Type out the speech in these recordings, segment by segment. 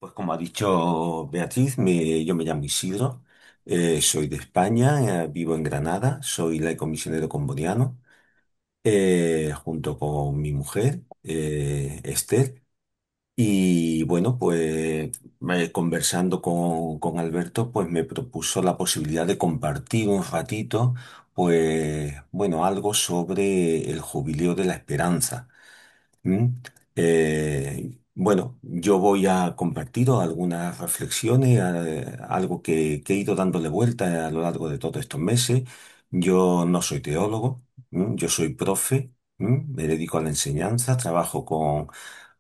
Pues como ha dicho Beatriz, yo me llamo Isidro, soy de España, vivo en Granada, soy laicomisionero comboniano, junto con mi mujer, Esther. Y bueno, pues conversando con Alberto, pues me propuso la posibilidad de compartir un ratito, pues bueno, algo sobre el Jubileo de la Esperanza. ¿Mm? Bueno, yo voy a compartir algunas reflexiones, algo que he ido dándole vuelta a lo largo de todos estos meses. Yo no soy teólogo, yo soy profe, me dedico a la enseñanza, trabajo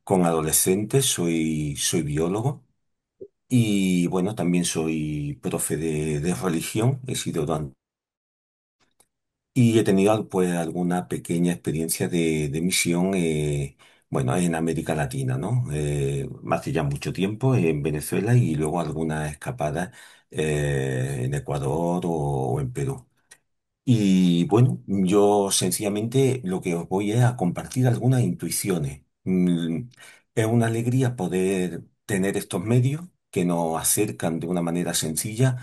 con adolescentes, soy biólogo y bueno, también soy profe de religión, he sido y he tenido pues alguna pequeña experiencia de misión, bueno, en América Latina, ¿no? Hace ya mucho tiempo en Venezuela y luego algunas escapadas en Ecuador o en Perú. Y bueno, yo sencillamente lo que os voy es a compartir algunas intuiciones. Es una alegría poder tener estos medios que nos acercan de una manera sencilla,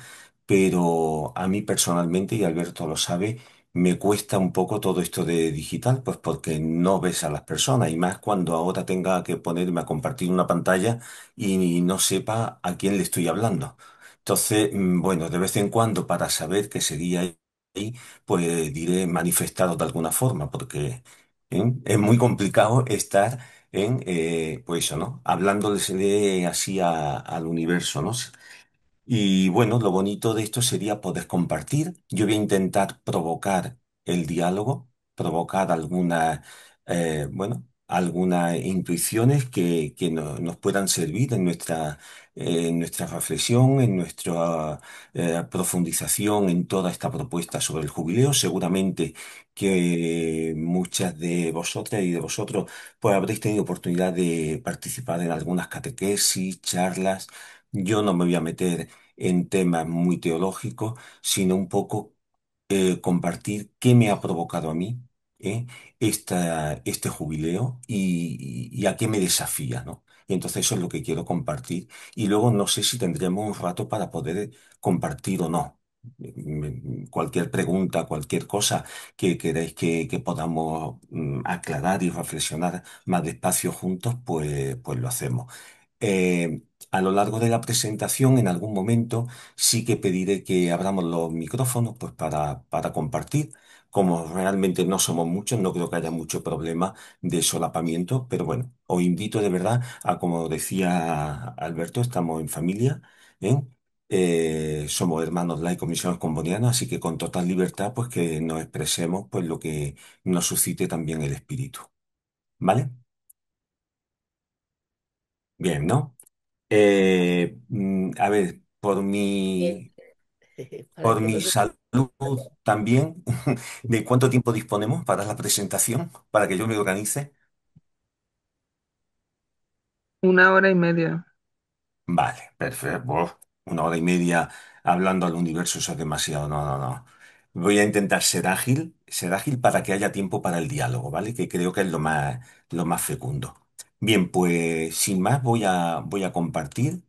pero a mí personalmente, y Alberto lo sabe, me cuesta un poco todo esto de digital, pues porque no ves a las personas, y más cuando ahora tenga que ponerme a compartir una pantalla y no sepa a quién le estoy hablando. Entonces, bueno, de vez en cuando para saber que seguía ahí, pues diré manifestado de alguna forma, porque es muy complicado estar pues eso, ¿no? Hablándole así al universo, ¿no? Y bueno, lo bonito de esto sería poder compartir. Yo voy a intentar provocar el diálogo, provocar algunas intuiciones que nos puedan servir en nuestra reflexión, en nuestra profundización en toda esta propuesta sobre el jubileo. Seguramente que muchas de vosotras y de vosotros pues habréis tenido oportunidad de participar en algunas catequesis, charlas. Yo no me voy a meter en temas muy teológicos, sino un poco compartir qué me ha provocado a mí eh, este jubileo y a qué me desafía, ¿no? Y entonces eso es lo que quiero compartir. Y luego no sé si tendremos un rato para poder compartir o no. Cualquier pregunta, cualquier cosa que queráis que podamos aclarar y reflexionar más despacio juntos, pues lo hacemos. Eh, a lo largo de la presentación, en algún momento, sí que pediré que abramos los micrófonos pues para compartir. Como realmente no somos muchos, no creo que haya mucho problema de solapamiento, pero bueno, os invito de verdad a, como decía Alberto, estamos en familia, ¿eh? Somos hermanos laicos misioneros combonianos, así que con total libertad, pues que nos expresemos pues lo que nos suscite también el espíritu. ¿Vale? Bien, ¿no? A ver, Bien. Para por que mi no se... salud también, ¿de cuánto tiempo disponemos para la presentación? Para que yo me organice. 1 hora y media. Vale, perfecto. Buah, 1 hora y media hablando al universo, eso es demasiado. No, no, no. Voy a intentar ser ágil para que haya tiempo para el diálogo, ¿vale? Que creo que es lo más fecundo. Bien, pues sin más voy a compartir.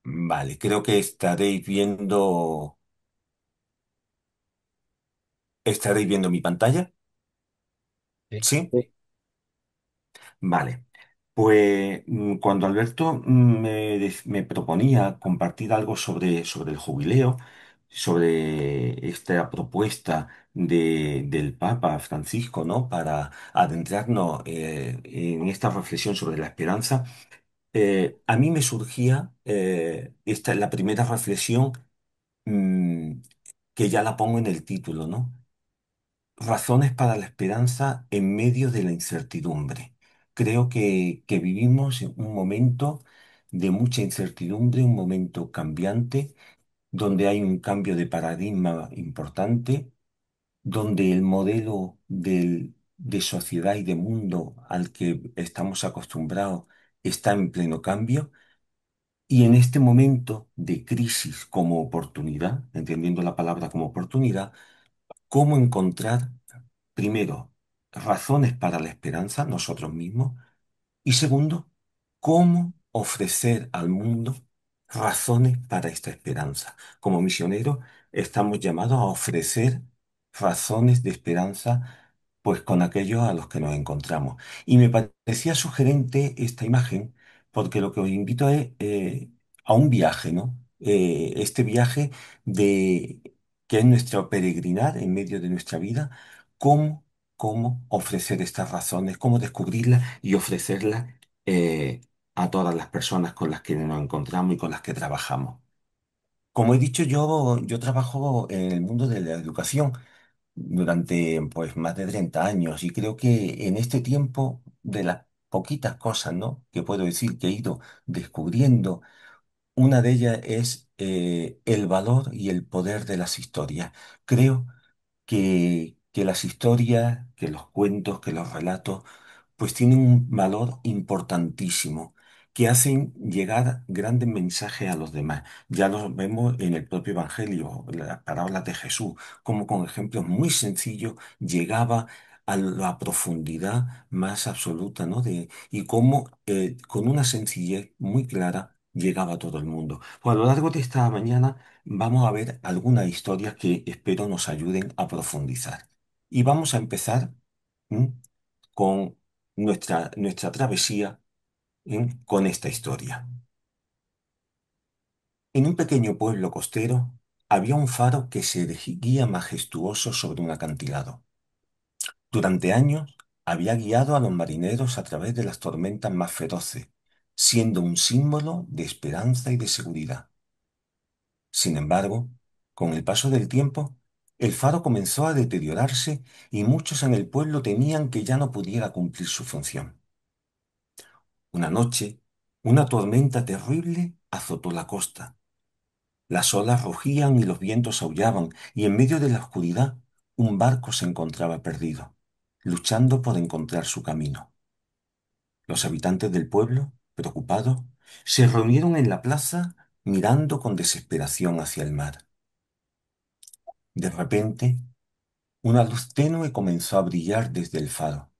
Vale, creo que estaréis viendo mi pantalla. Sí. ¿Sí? Sí. Vale. Pues cuando Alberto me proponía compartir algo sobre el jubileo, sobre esta propuesta del Papa Francisco, ¿no? Para adentrarnos en esta reflexión sobre la esperanza, a mí me surgía esta, la primera reflexión mm, que ya la pongo en el título, ¿no? Razones para la esperanza en medio de la incertidumbre. Creo que vivimos en un momento de mucha incertidumbre, un momento cambiante, donde hay un cambio de paradigma importante, donde el modelo de sociedad y de mundo al que estamos acostumbrados está en pleno cambio. Y en este momento de crisis como oportunidad, entendiendo la palabra como oportunidad, ¿cómo encontrar primero, razones para la esperanza nosotros mismos? Y segundo, cómo ofrecer al mundo razones para esta esperanza. Como misioneros estamos llamados a ofrecer razones de esperanza pues con aquellos a los que nos encontramos. Y me parecía sugerente esta imagen porque lo que os invito es a un viaje, ¿no? Este viaje de que es nuestro peregrinar en medio de nuestra vida, cómo, cómo ofrecer estas razones, cómo descubrirlas y ofrecerlas eh, a todas las personas con las que nos encontramos y con las que trabajamos. Como he dicho, yo trabajo en el mundo de la educación durante pues más de 30 años y creo que en este tiempo de las poquitas cosas, ¿no? que puedo decir que he ido descubriendo, una de ellas es el valor y el poder de las historias. Creo que las historias, que los cuentos, que los relatos, pues tienen un valor importantísimo, que hacen llegar grandes mensajes a los demás. Ya los vemos en el propio Evangelio, en las parábolas de Jesús, como con ejemplos muy sencillos llegaba a la profundidad más absoluta, ¿no? Y cómo con una sencillez muy clara llegaba a todo el mundo. Pues a lo largo de esta mañana vamos a ver algunas historias que espero nos ayuden a profundizar. Y vamos a empezar, ¿m? con nuestra travesía, con esta historia. En un pequeño pueblo costero había un faro que se erguía majestuoso sobre un acantilado. Durante años había guiado a los marineros a través de las tormentas más feroces, siendo un símbolo de esperanza y de seguridad. Sin embargo, con el paso del tiempo, el faro comenzó a deteriorarse y muchos en el pueblo temían que ya no pudiera cumplir su función. Una noche, una tormenta terrible azotó la costa. Las olas rugían y los vientos aullaban, y en medio de la oscuridad un barco se encontraba perdido, luchando por encontrar su camino. Los habitantes del pueblo, preocupados, se reunieron en la plaza mirando con desesperación hacia el mar. De repente, una luz tenue comenzó a brillar desde el faro.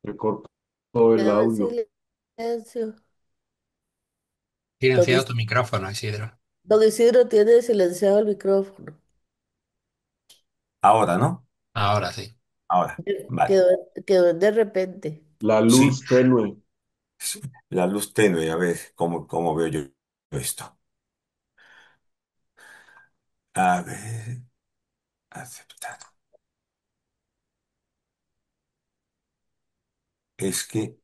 Se cortó el Quedó en audio. silencio. Don, Silenciado Is- tu micrófono, Isidro. don Isidro tiene silenciado el micrófono. Ahora, ¿no? Ahora sí. Ahora. Vale. Quedó, quedó de repente. La Sí, luz tenue. sí. La luz tenue, a ver cómo veo yo esto. A ver, aceptar. Es que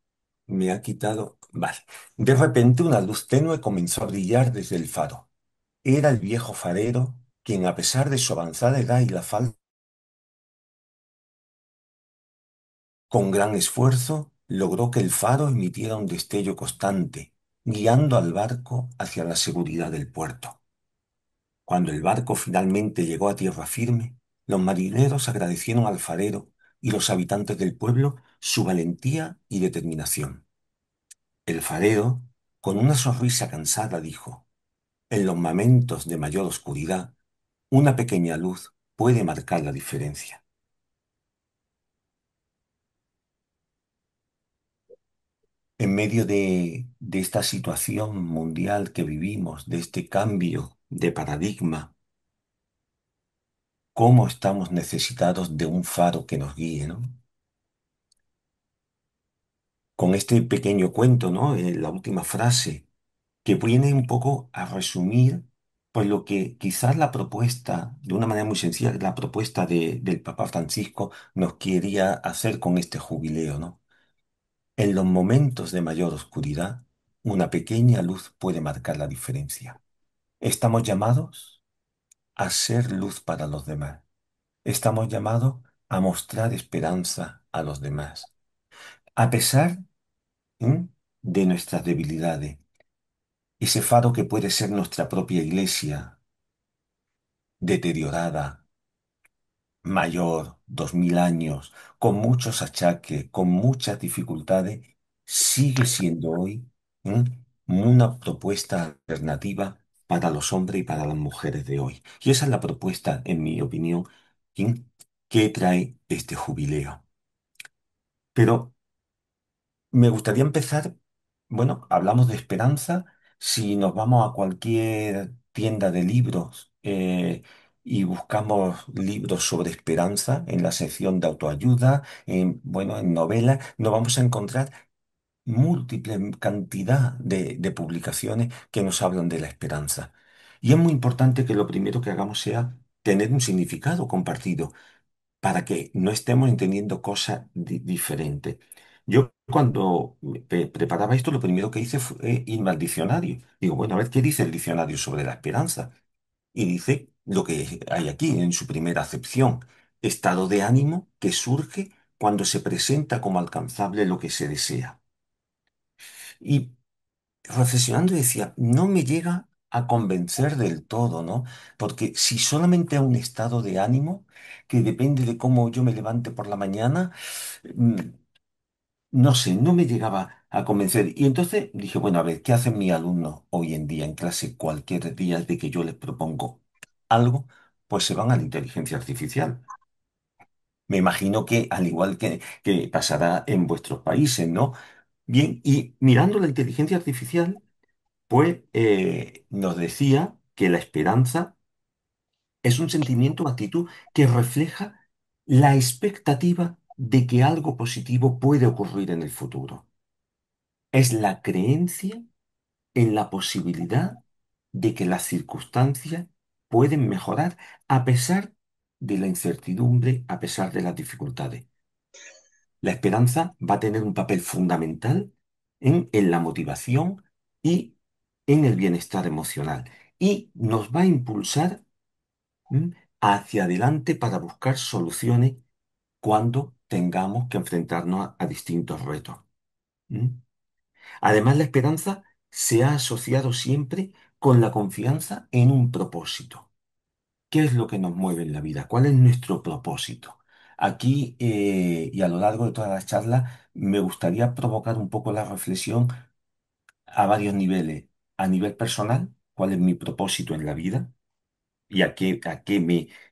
me ha quitado. Vale. De repente una luz tenue comenzó a brillar desde el faro. Era el viejo farero, quien a pesar de su avanzada edad y la falta, con gran esfuerzo, logró que el faro emitiera un destello constante, guiando al barco hacia la seguridad del puerto. Cuando el barco finalmente llegó a tierra firme, los marineros agradecieron al farero y los habitantes del pueblo su valentía y determinación. El farero, con una sonrisa cansada, dijo: en los momentos de mayor oscuridad, una pequeña luz puede marcar la diferencia. En medio de esta situación mundial que vivimos, de este cambio de paradigma, ¿cómo estamos necesitados de un faro que nos guíe, ¿no? Con este pequeño cuento, ¿no? La última frase, que viene un poco a resumir pues lo que quizás la propuesta, de una manera muy sencilla, la propuesta del Papa Francisco nos quería hacer con este jubileo, ¿no? En los momentos de mayor oscuridad, una pequeña luz puede marcar la diferencia. Estamos llamados a ser luz para los demás. Estamos llamados a mostrar esperanza a los demás. A pesar, ¿m? de nuestras debilidades, ese faro que puede ser nuestra propia iglesia, deteriorada, mayor, 2000 años, con muchos achaques, con muchas dificultades, sigue siendo hoy, ¿m? una propuesta alternativa para los hombres y para las mujeres de hoy. Y esa es la propuesta, en mi opinión, ¿sí?, que trae este jubileo. Pero me gustaría empezar, bueno, hablamos de esperanza. Si nos vamos a cualquier tienda de libros y buscamos libros sobre esperanza en la sección de autoayuda, bueno, en novelas, nos vamos a encontrar múltiple cantidad de publicaciones que nos hablan de la esperanza. Y es muy importante que lo primero que hagamos sea tener un significado compartido para que no estemos entendiendo cosas diferentes. Yo cuando preparaba esto, lo primero que hice fue irme al diccionario. Digo, bueno, a ver qué dice el diccionario sobre la esperanza. Y dice lo que hay aquí en su primera acepción: estado de ánimo que surge cuando se presenta como alcanzable lo que se desea. Y reflexionando decía, no me llega a convencer del todo, ¿no? Porque si solamente es un estado de ánimo que depende de cómo yo me levante por la mañana, mm, no sé, no me llegaba a convencer. Y entonces dije, bueno, a ver, ¿qué hacen mis alumnos hoy en día en clase cualquier día de que yo les propongo algo? Pues se van a la inteligencia artificial. Me imagino que al igual que pasará en vuestros países, ¿no? Bien, y mirando la inteligencia artificial, pues nos decía que la esperanza es un sentimiento o actitud que refleja la expectativa de que algo positivo puede ocurrir en el futuro. Es la creencia en la posibilidad de que las circunstancias pueden mejorar a pesar de la incertidumbre, a pesar de las dificultades. La esperanza va a tener un papel fundamental en la motivación y en el bienestar emocional, y nos va a impulsar, ¿m?, hacia adelante para buscar soluciones cuando tengamos que enfrentarnos a distintos retos. ¿M? Además, la esperanza se ha asociado siempre con la confianza en un propósito. ¿Qué es lo que nos mueve en la vida? ¿Cuál es nuestro propósito? Aquí y a lo largo de toda la charla me gustaría provocar un poco la reflexión a varios niveles. A nivel personal, ¿cuál es mi propósito en la vida? ¿Y a qué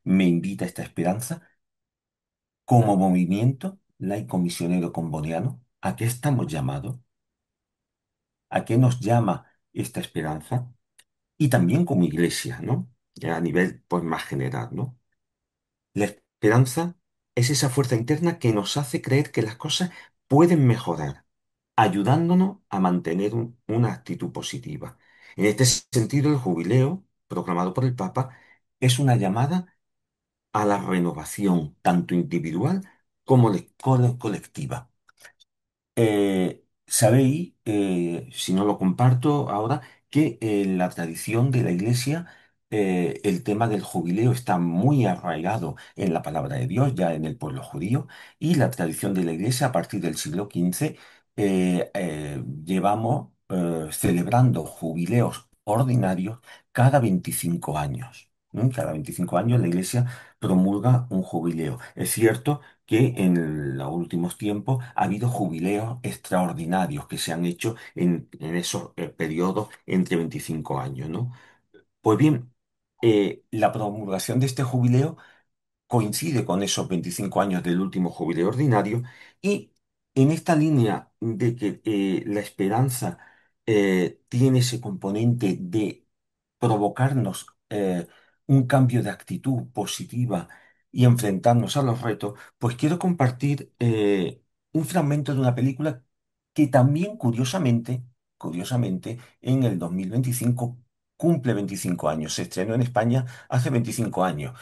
me invita esta esperanza? Como movimiento laico misionero comboniano, ¿a qué estamos llamados? ¿A qué nos llama esta esperanza? Y también como iglesia, ¿no? Ya a nivel pues, más general, ¿no? La esperanza es esa fuerza interna que nos hace creer que las cosas pueden mejorar, ayudándonos a mantener una actitud positiva. En este sentido, el jubileo, proclamado por el Papa, es una llamada a la renovación, tanto individual como colectiva. Sabéis, si no lo comparto ahora, que en la tradición de la Iglesia el tema del jubileo está muy arraigado en la palabra de Dios, ya en el pueblo judío, y la tradición de la Iglesia a partir del siglo XV llevamos celebrando jubileos ordinarios cada 25 años. ¿M? Cada 25 años la Iglesia promulga un jubileo. Es cierto que en los últimos tiempos ha habido jubileos extraordinarios que se han hecho en esos periodos entre 25 años, ¿no? Pues bien, la promulgación de este jubileo coincide con esos 25 años del último jubileo ordinario, y en esta línea de que la esperanza tiene ese componente de provocarnos un cambio de actitud positiva y enfrentarnos a los retos, pues quiero compartir un fragmento de una película que también curiosamente, en el 2025 cumple 25 años. Se estrenó en España hace 25 años.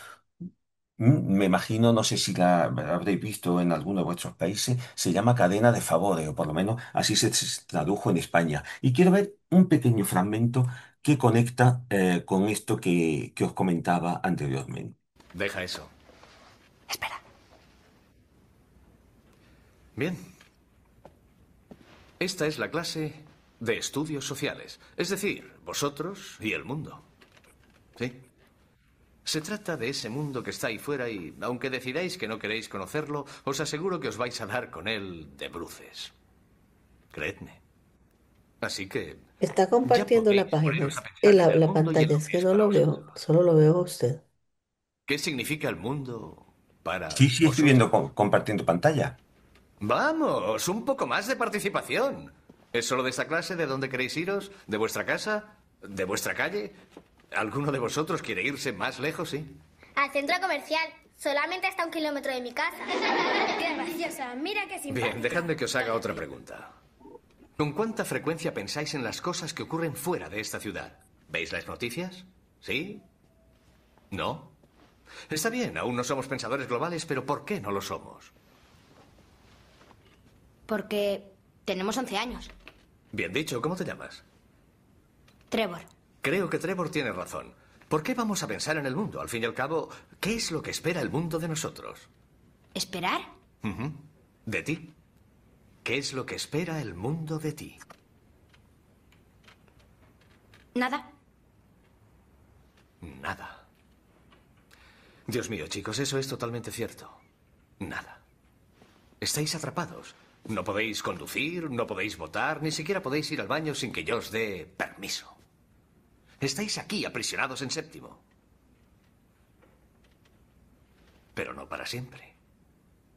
Me imagino, no sé si la habréis visto en alguno de vuestros países, se llama Cadena de Favores, o por lo menos así se tradujo en España. Y quiero ver un pequeño fragmento que conecta con esto que os comentaba anteriormente. Deja eso. Espera. Bien. Esta es la clase de estudios sociales. Es decir, vosotros y el mundo. ¿Sí? Se trata de ese mundo que está ahí fuera y, aunque decidáis que no queréis conocerlo, os aseguro que os vais a dar con él de bruces. Creedme. Así que Está ya compartiendo la podéis página, poneros a pensar en el la mundo y en pantalla, lo es que que es no para lo veo, vosotros. solo lo veo a usted. ¿Qué significa el mundo para Sí, sí, estoy viendo vosotros? compartiendo pantalla. Vamos, un poco más de participación. ¿Es solo de esta clase de dónde queréis iros? ¿De vuestra casa? ¿De vuestra calle? ¿Alguno de vosotros quiere irse más lejos, sí? Al centro comercial. Solamente está a 1 kilómetro de mi casa. Qué graciosa, mira qué simpática. Bien, dejadme que os haga otra pregunta. ¿Con cuánta frecuencia pensáis en las cosas que ocurren fuera de esta ciudad? ¿Veis las noticias? ¿Sí? ¿No? Está bien, aún no somos pensadores globales, pero ¿por qué no lo somos? Porque tenemos 11 años. Bien dicho, ¿cómo te llamas? Trevor. Creo que Trevor tiene razón. ¿Por qué vamos a pensar en el mundo? Al fin y al cabo, ¿qué es lo que espera el mundo de nosotros? ¿Esperar? Ujú. ¿De ti? ¿Qué es lo que espera el mundo de ti? Nada. Nada. Dios mío, chicos, eso es totalmente cierto. Nada. Estáis atrapados. No podéis conducir, no podéis votar, ni siquiera podéis ir al baño sin que yo os dé permiso. Estáis aquí aprisionados en séptimo. Pero no para siempre.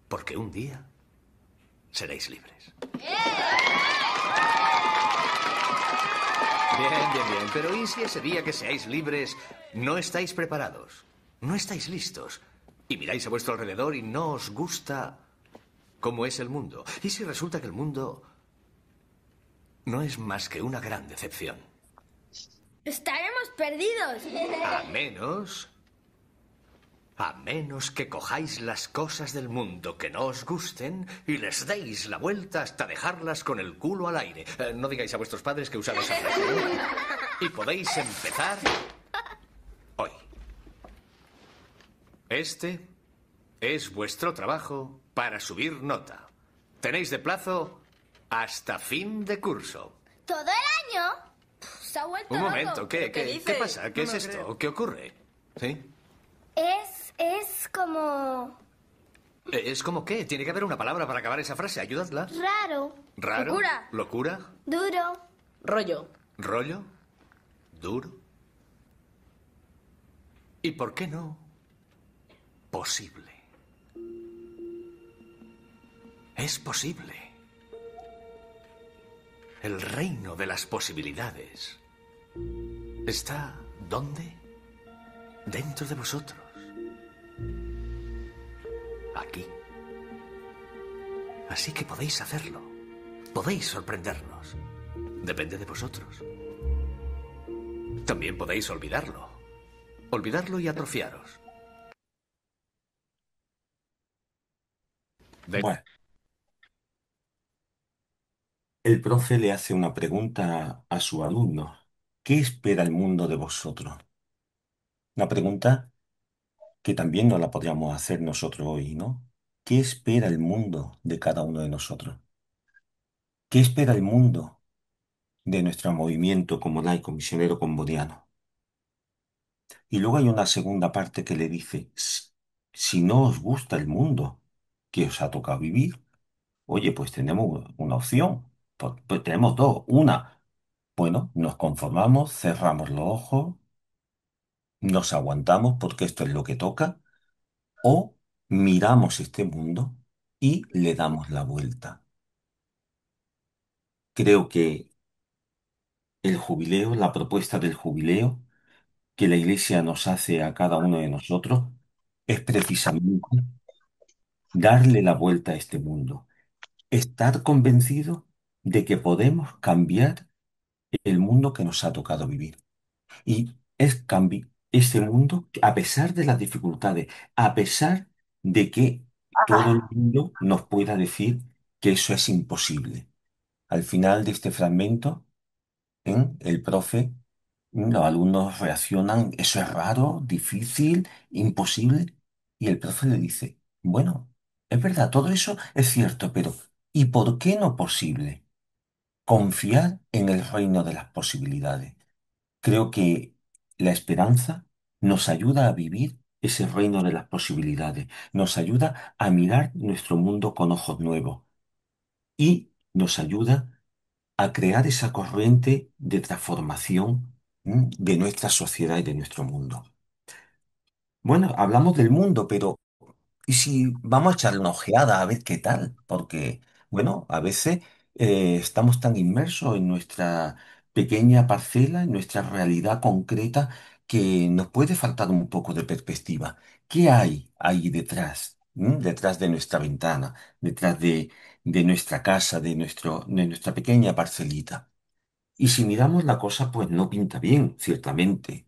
Porque un día seréis libres. Bien, bien, bien. Pero ¿y si ese día que seáis libres no estáis preparados? No estáis listos. Y miráis a vuestro alrededor y no os gusta cómo es el mundo. ¿Y si resulta que el mundo no es más que una gran decepción? Estaremos perdidos. A menos que cojáis las cosas del mundo que no os gusten y les deis la vuelta hasta dejarlas con el culo al aire. No digáis a vuestros padres que usad esa frase, ¿no? Y podéis empezar hoy. Este es vuestro trabajo para subir nota. Tenéis de plazo hasta fin de curso. ¿Todo el año? Se ha vuelto Un loco. momento, ¿qué dice? pasa? ¿Qué No es me lo esto? creo. ¿Qué ocurre? ¿Sí? Es como... ¿Es como qué? Tiene que haber una palabra para acabar esa frase. Ayudadla. raro. ¿Raro? Locura. ¿Locura? Duro. Rollo. ¿Rollo? ¿Duro? ¿Y por qué no? Posible. Es posible. El reino de las posibilidades está ¿dónde? Dentro de vosotros. Aquí. Así que podéis hacerlo. Podéis sorprendernos. Depende de vosotros. También podéis olvidarlo. Olvidarlo y atrofiaros. Bueno, el profe le hace una pregunta a su alumno. ¿Qué espera el mundo de vosotros? Una pregunta que también nos la podríamos hacer nosotros hoy, ¿no? ¿Qué espera el mundo de cada uno de nosotros? ¿Qué espera el mundo de nuestro movimiento como laico misionero cambodiano? Y luego hay una segunda parte que le dice, si no os gusta el mundo que os ha tocado vivir, oye, pues tenemos una opción, pues tenemos dos. Una, bueno, nos conformamos, cerramos los ojos, nos aguantamos porque esto es lo que toca, o miramos este mundo y le damos la vuelta. Creo que el jubileo, la propuesta del jubileo que la Iglesia nos hace a cada uno de nosotros, es precisamente darle la vuelta a este mundo, estar convencido de que podemos cambiar el mundo que nos ha tocado vivir. Y es cambio este mundo, a pesar de las dificultades, a pesar de que todo el mundo nos pueda decir que eso es imposible. Al final de este fragmento, el profe, los alumnos reaccionan, eso es raro, difícil, imposible, y el profe le dice, bueno, es verdad, todo eso es cierto, pero ¿y por qué no posible? Confiar en el reino de las posibilidades. Creo que la esperanza nos ayuda a vivir ese reino de las posibilidades, nos ayuda a mirar nuestro mundo con ojos nuevos y nos ayuda a crear esa corriente de transformación de nuestra sociedad y de nuestro mundo. Bueno, hablamos del mundo, pero ¿y si vamos a echarle una ojeada a ver qué tal? Porque, bueno, a veces estamos tan inmersos en nuestra pequeña parcela, en nuestra realidad concreta, que nos puede faltar un poco de perspectiva. ¿Qué hay ahí detrás? Detrás de nuestra ventana, detrás de nuestra casa, de nuestra pequeña parcelita. Y si miramos la cosa, pues no pinta bien, ciertamente.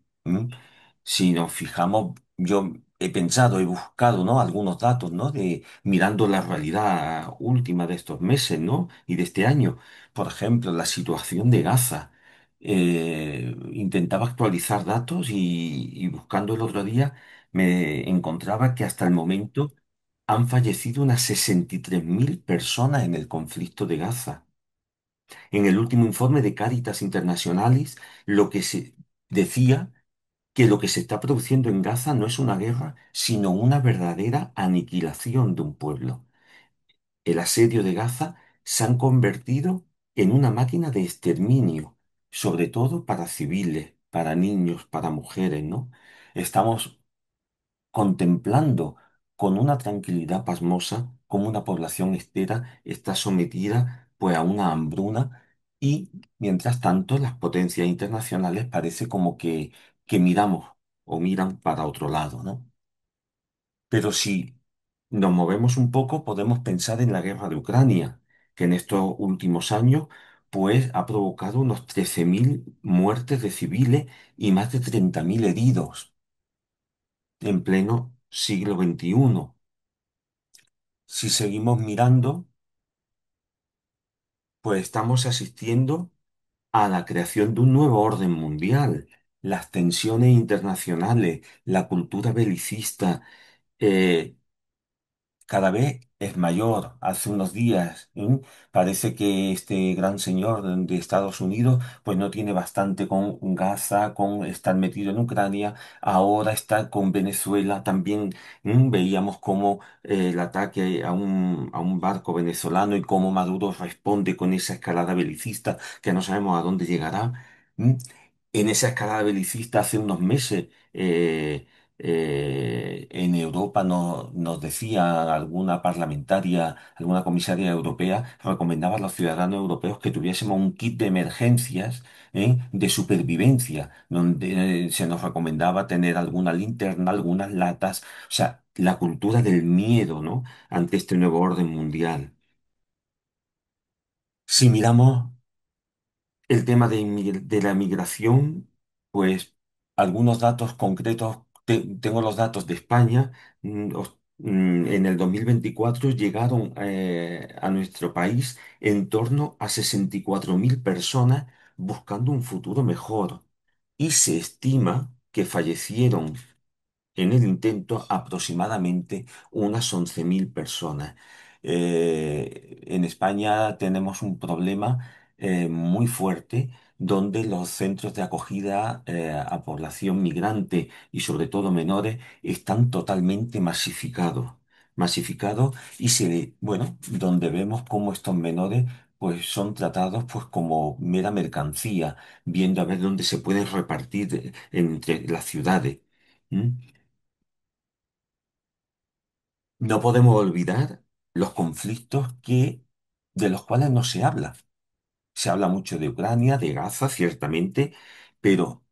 Si nos fijamos, yo he pensado, he buscado, ¿no? Algunos datos, ¿no? De mirando la realidad última de estos meses, ¿no? Y de este año. Por ejemplo, la situación de Gaza. Intentaba actualizar datos y buscando el otro día me encontraba que hasta el momento han fallecido unas 63.000 personas en el conflicto de Gaza. En el último informe de Cáritas Internacionalis, lo que se decía que lo que se está produciendo en Gaza no es una guerra, sino una verdadera aniquilación de un pueblo. El asedio de Gaza se han convertido en una máquina de exterminio, sobre todo para civiles, para niños, para mujeres, ¿no? Estamos contemplando con una tranquilidad pasmosa cómo una población entera está sometida pues a una hambruna y mientras tanto las potencias internacionales parece como que miramos o miran para otro lado, ¿no? Pero si nos movemos un poco podemos pensar en la guerra de Ucrania, que en estos últimos años pues ha provocado unos 13.000 muertes de civiles y más de 30.000 heridos en pleno siglo XXI. Si seguimos mirando, pues estamos asistiendo a la creación de un nuevo orden mundial. Las tensiones internacionales, la cultura belicista, eh, cada vez es mayor. Hace unos días, parece que este gran señor de Estados Unidos pues no tiene bastante con Gaza, con estar metido en Ucrania, ahora está con Venezuela también. Veíamos cómo el ataque a un barco venezolano y cómo Maduro responde con esa escalada belicista que no sabemos a dónde llegará. ¿m? En esa escalada belicista hace unos meses. En Europa nos decía alguna parlamentaria, alguna comisaria europea, recomendaba a los ciudadanos europeos que tuviésemos un kit de emergencias, de supervivencia, donde se nos recomendaba tener alguna linterna, algunas latas, o sea, la cultura del miedo, ¿no? Ante este nuevo orden mundial. Si miramos el tema de la migración, pues algunos datos concretos, tengo los datos de España. En el 2024 llegaron a nuestro país en torno a 64.000 personas buscando un futuro mejor y se estima que fallecieron en el intento aproximadamente unas 11.000 personas. En España tenemos un problema muy fuerte donde los centros de acogida a población migrante y sobre todo menores están totalmente masificados. Masificados y bueno, donde vemos cómo estos menores pues son tratados pues como mera mercancía, viendo a ver dónde se pueden repartir entre las ciudades. ¿Mm? No podemos olvidar los conflictos de los cuales no se habla. Se habla mucho de Ucrania, de Gaza, ciertamente, pero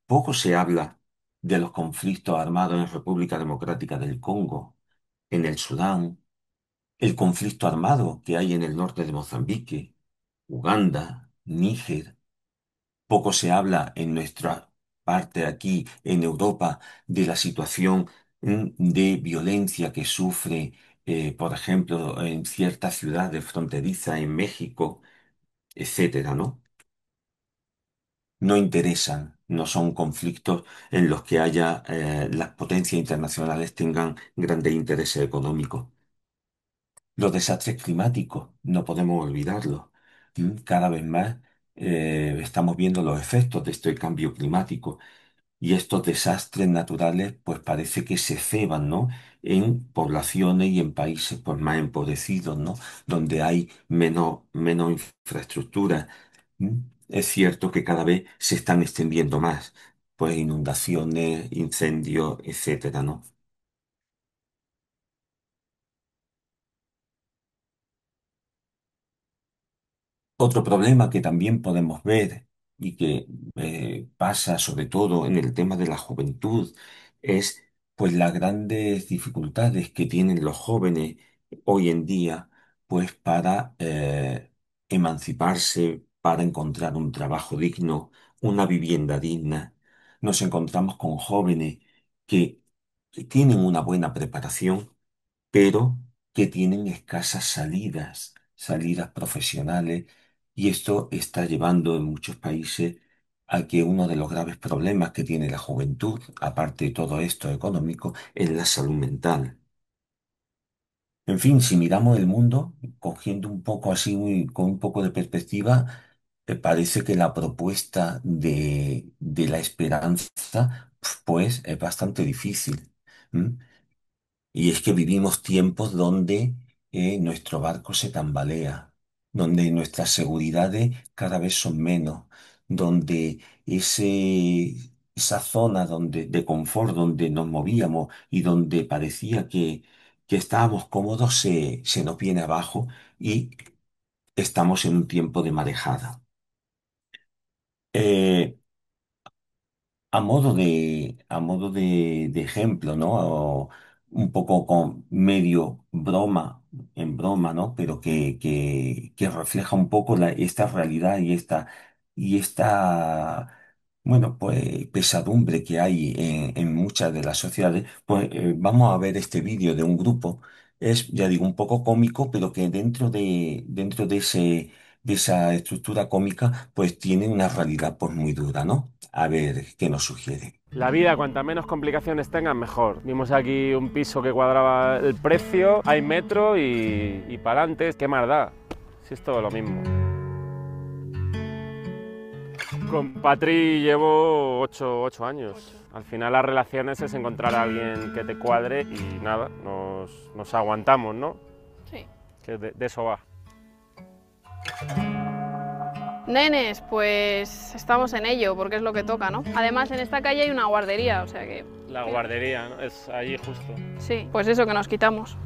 poco se habla de los conflictos armados en República Democrática del Congo, en el Sudán, el conflicto armado que hay en el norte de Mozambique, Uganda, Níger. Poco se habla en nuestra parte aquí en Europa de la situación de violencia que sufre, por ejemplo, en ciertas ciudades fronterizas en México, etcétera, ¿no? No interesan, no son conflictos en los que las potencias internacionales tengan grandes intereses económicos. Los desastres climáticos, no podemos olvidarlos. Cada vez más estamos viendo los efectos de este cambio climático. y estos desastres naturales pues parece que se ceban, ¿no? En poblaciones y en países pues más empobrecidos, ¿no? Donde hay menos infraestructura. ¿Mm? Es cierto que cada vez se están extendiendo más, pues inundaciones, incendios, etcétera, ¿no? Otro problema que también podemos ver y que pasa sobre todo en el tema de la juventud es pues las grandes dificultades que tienen los jóvenes hoy en día pues para emanciparse, para encontrar un trabajo digno, una vivienda digna. Nos encontramos con jóvenes que tienen una buena preparación pero que tienen escasas salidas profesionales, y esto está llevando en muchos países a que uno de los graves problemas que tiene la juventud, aparte de todo esto económico, es la salud mental. En fin, si miramos el mundo, cogiendo un poco así, con un poco de perspectiva, parece que la propuesta de la esperanza, pues, es bastante difícil. ¿M? Y es que vivimos tiempos donde nuestro barco se tambalea, donde nuestras seguridades cada vez son menos, donde esa zona de confort donde nos movíamos y donde parecía que estábamos cómodos se nos viene abajo y estamos en un tiempo de marejada. Eh, a modo de ejemplo, ¿no? O un poco con medio broma, en broma, ¿no? Pero que refleja un poco esta realidad y esta, bueno, pues pesadumbre que hay en muchas de las sociedades. Pues vamos a ver este vídeo de un grupo. Es, ya digo, un poco cómico, pero que dentro de esa estructura cómica, pues tiene una realidad pues muy dura, ¿no? A ver qué nos sugiere. La vida, cuanta menos complicaciones tengan, mejor. Vimos aquí un piso que cuadraba el precio, hay metro y para adelante, ¿qué más da? Si es todo lo mismo. Con Patri llevo 8 años. Al final las relaciones es encontrar a alguien que te cuadre y nada, nos aguantamos, ¿no? Sí. Que de eso va. Nenes, pues estamos en ello, porque es lo que toca, ¿no? Además, en esta calle hay una guardería, o sea que... La guardería, ¿no? Es allí justo. Sí, pues eso que nos quitamos.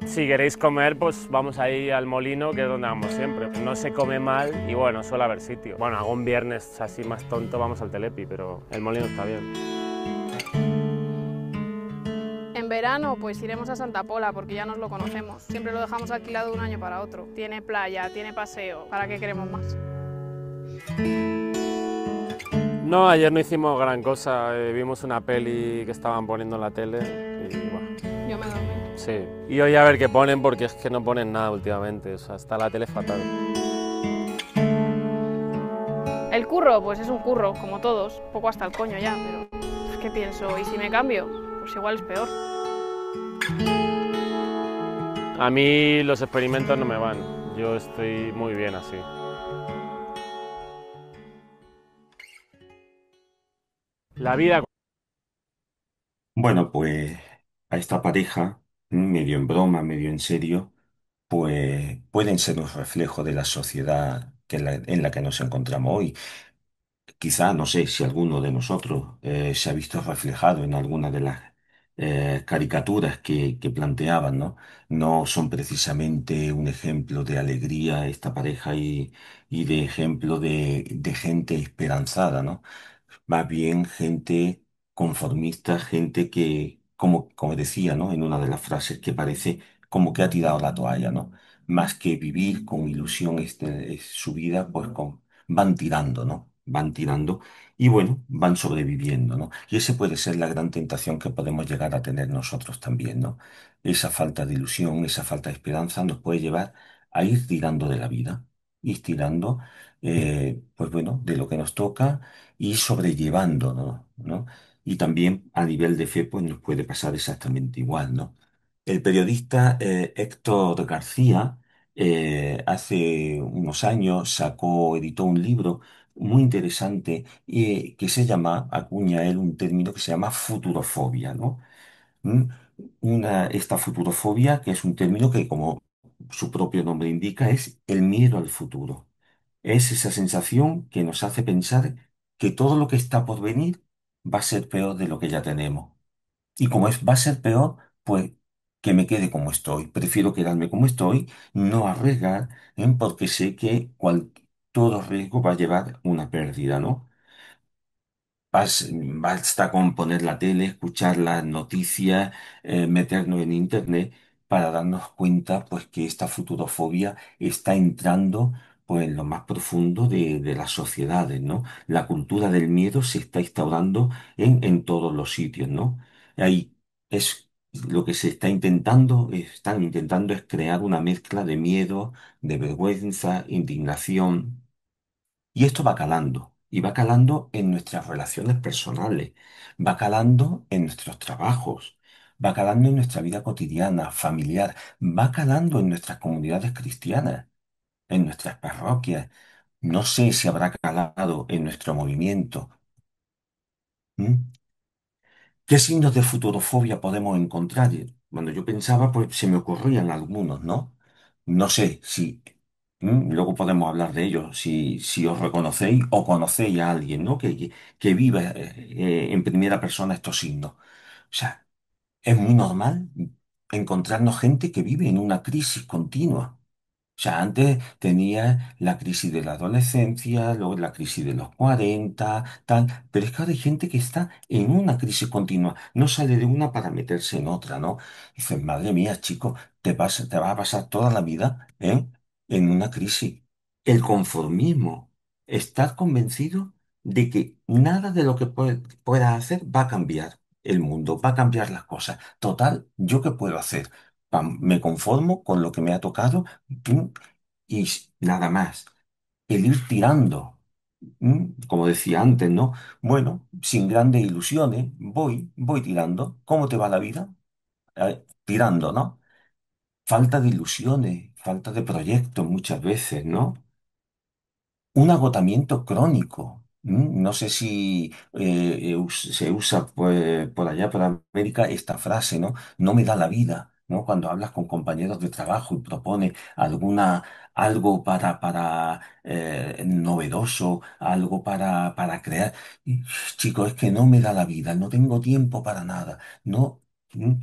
Si queréis comer, pues vamos ahí al molino, que es donde vamos siempre. No se come mal y bueno, suele haber sitio. Bueno, algún viernes así más tonto vamos al Telepi, pero el molino está bien. En verano, pues iremos a Santa Pola, porque ya nos lo conocemos. Siempre lo dejamos alquilado de un año para otro. Tiene playa, tiene paseo. ¿Para qué queremos más? No, ayer no hicimos gran cosa. Vimos una peli que estaban poniendo en la tele y bueno. Yo me dormí. Sí. Y hoy a ver qué ponen, porque es que no ponen nada últimamente. O sea, está la tele fatal. El curro, pues es un curro, como todos. Poco hasta el coño ya, pero... ¿Qué pienso? ¿Y si me cambio? Pues igual es peor. A mí los experimentos no me van. Yo estoy muy bien así. La vida... Bueno, pues a esta pareja, medio en broma, medio en serio, pues pueden ser un reflejo de la sociedad en la que nos encontramos hoy. Quizá, no sé si alguno de nosotros se ha visto reflejado en alguna de las caricaturas que planteaban, ¿no? No son precisamente un ejemplo de alegría esta pareja y de ejemplo de gente esperanzada, ¿no? Más bien gente conformista, gente que, como decía, ¿no? En una de las frases, que parece como que ha tirado la toalla, ¿no? Más que vivir con ilusión su vida, pues van tirando, ¿no? Van tirando y bueno, van sobreviviendo, ¿no? Y ese puede ser la gran tentación que podemos llegar a tener nosotros también, ¿no? Esa falta de ilusión, esa falta de esperanza nos puede llevar a ir tirando de la vida, ir tirando, pues bueno, de lo que nos toca y sobrellevando, ¿no? Y también a nivel de fe, pues nos puede pasar exactamente igual, ¿no? El periodista Héctor García hace unos años editó un libro muy interesante que se llama, acuña él un término que se llama futurofobia, ¿no? ¿Mm? Esta futurofobia, que es un término que, como su propio nombre indica, es el miedo al futuro. Es esa sensación que nos hace pensar que todo lo que está por venir va a ser peor de lo que ya tenemos. Y como va a ser peor, pues que me quede como estoy. Prefiero quedarme como estoy, no arriesgar, porque sé que todo riesgo va a llevar una pérdida, ¿no? Basta con poner la tele, escuchar las noticias, meternos en internet para darnos cuenta, pues, que esta futurofobia está entrando, pues, en lo más profundo de las sociedades, ¿no? La cultura del miedo se está instaurando en todos los sitios, ¿no? Ahí es lo que se está intentando, están intentando es crear una mezcla de miedo, de vergüenza, indignación. Y esto va calando, y va calando en nuestras relaciones personales, va calando en nuestros trabajos, va calando en nuestra vida cotidiana, familiar, va calando en nuestras comunidades cristianas, en nuestras parroquias. No sé si habrá calado en nuestro movimiento. ¿Mm? ¿Qué signos de futurofobia podemos encontrar? Cuando yo pensaba, pues se me ocurrían algunos, ¿no? No sé si, luego podemos hablar de ellos, si os reconocéis o conocéis a alguien, ¿no? Que viva en primera persona estos signos. O sea, es muy normal encontrarnos gente que vive en una crisis continua. O sea, antes tenía la crisis de la adolescencia, luego la crisis de los 40 tal, pero es que ahora hay gente que está en una crisis continua, no sale de una para meterse en otra, ¿no? Dices, madre mía, chico, te vas a pasar toda la vida, en una crisis. El conformismo, estar convencido de que nada de lo que puedas hacer va a cambiar el mundo, va a cambiar las cosas. Total, ¿yo qué puedo hacer? Me conformo con lo que me ha tocado. ¿Mm? Y nada más. El ir tirando, como decía antes, ¿no? Bueno, sin grandes ilusiones, voy tirando. ¿Cómo te va la vida? Tirando, ¿no? Falta de ilusiones, falta de proyectos muchas veces, ¿no? Un agotamiento crónico. No sé si se usa, pues, por allá, por América, esta frase, ¿no? No me da la vida, ¿no? Cuando hablas con compañeros de trabajo y propones algo para novedoso, algo para crear. Y, chico, es que no me da la vida, no tengo tiempo para nada. No. ¿Mm?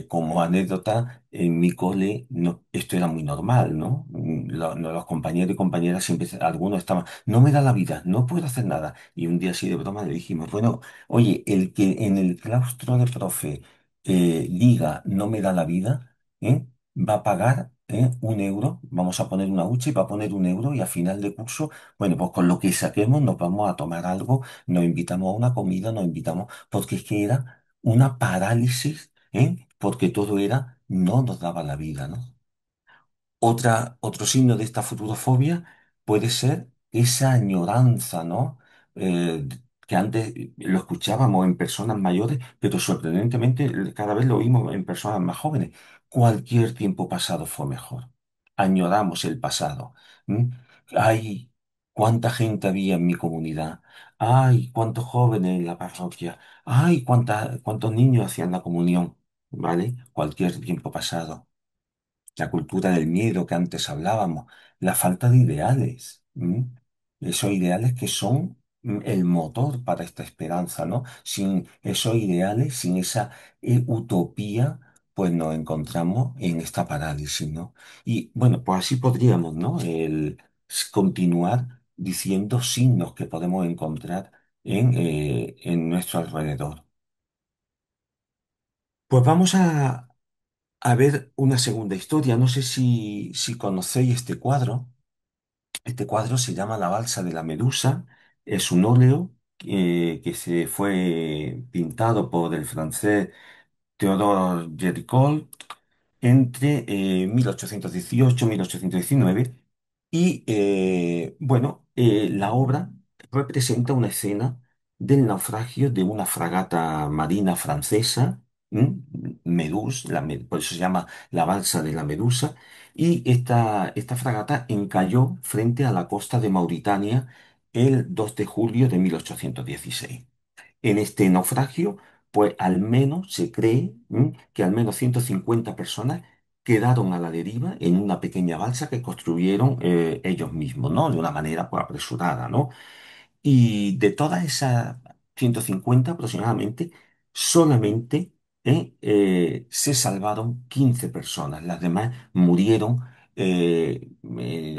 Como anécdota, en mi cole esto era muy normal, ¿no? Los compañeros y compañeras siempre, algunos estaban, no me da la vida, no puedo hacer nada. Y un día así de broma le dijimos, bueno, oye, el que en el claustro de profe diga no me da la vida, va a pagar 1 euro, vamos a poner una hucha y va a poner 1 euro y a final de curso, bueno, pues con lo que saquemos nos vamos a tomar algo, nos invitamos a una comida, nos invitamos, porque es que era una parálisis, porque todo era, no nos daba la vida, ¿no? Otro signo de esta futurofobia puede ser esa añoranza, ¿no? Que antes lo escuchábamos en personas mayores, pero sorprendentemente cada vez lo oímos en personas más jóvenes. Cualquier tiempo pasado fue mejor. Añoramos el pasado. ¿M? Ay, cuánta gente había en mi comunidad. Ay, cuántos jóvenes en la parroquia. Ay, cuántos niños hacían la comunión. ¿Vale? Cualquier tiempo pasado, la cultura del miedo que antes hablábamos, la falta de ideales, esos ideales que son el motor para esta esperanza, ¿no? Sin esos ideales, sin esa utopía, pues nos encontramos en esta parálisis, ¿no? Y bueno, pues así podríamos, ¿no? Continuar diciendo signos que podemos encontrar en nuestro alrededor. Pues vamos a ver una segunda historia. No sé si conocéis este cuadro. Este cuadro se llama La Balsa de la Medusa. Es un óleo que se fue pintado por el francés Théodore Géricault entre 1818 y 1819. Y bueno, la obra representa una escena del naufragio de una fragata marina francesa, ¿m? Meduse, por eso se llama la balsa de la Medusa, y esta fragata encalló frente a la costa de Mauritania el 2 de julio de 1816. En este naufragio, pues al menos se cree que al menos 150 personas quedaron a la deriva en una pequeña balsa que construyeron ellos mismos, ¿no? De una manera pues, apresurada, ¿no? Y de todas esas 150 aproximadamente, solamente se salvaron 15 personas. Las demás murieron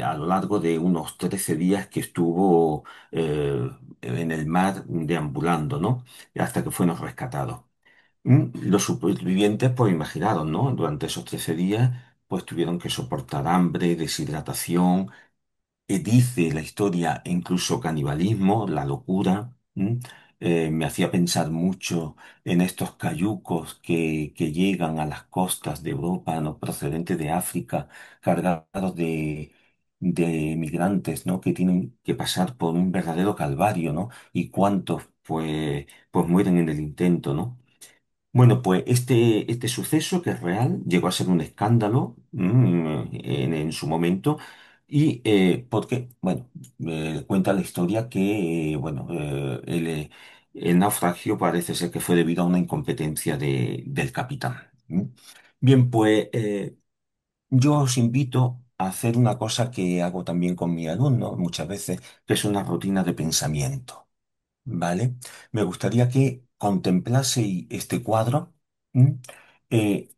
a lo largo de unos 13 días que estuvo en el mar deambulando, ¿no? Hasta que fueron rescatados. Los supervivientes, pues imaginaron, ¿no? Durante esos 13 días, pues tuvieron que soportar hambre, deshidratación, dice la historia, incluso canibalismo, la locura. Me hacía pensar mucho en estos cayucos que llegan a las costas de Europa, ¿no? Procedentes de África, cargados de migrantes, ¿no? Que tienen que pasar por un verdadero calvario, ¿no? Y cuántos, pues mueren en el intento, ¿no? Bueno, pues este suceso, que es real, llegó a ser un escándalo en su momento, y porque, bueno, cuenta la historia que, bueno, el naufragio parece ser que fue debido a una incompetencia del capitán. Bien, pues yo os invito a hacer una cosa que hago también con mi alumno muchas veces, que es una rutina de pensamiento. ¿Vale? Me gustaría que contemplase este cuadro, ¿m?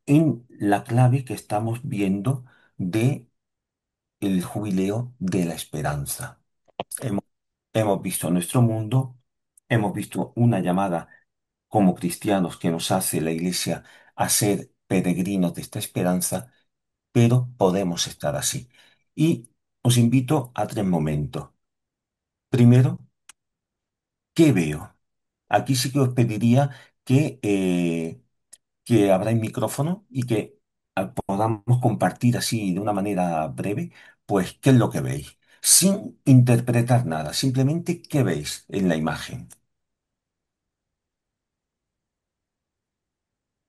En la clave que estamos viendo de el jubileo de la esperanza. Hemos, hemos visto nuestro mundo, hemos visto una llamada como cristianos que nos hace la Iglesia a ser peregrinos de esta esperanza, pero podemos estar así. Y os invito a tres momentos. Primero, ¿qué veo? Aquí sí que os pediría que abráis micrófono y que podamos compartir así de una manera breve, pues qué es lo que veis, sin interpretar nada, simplemente qué veis en la imagen.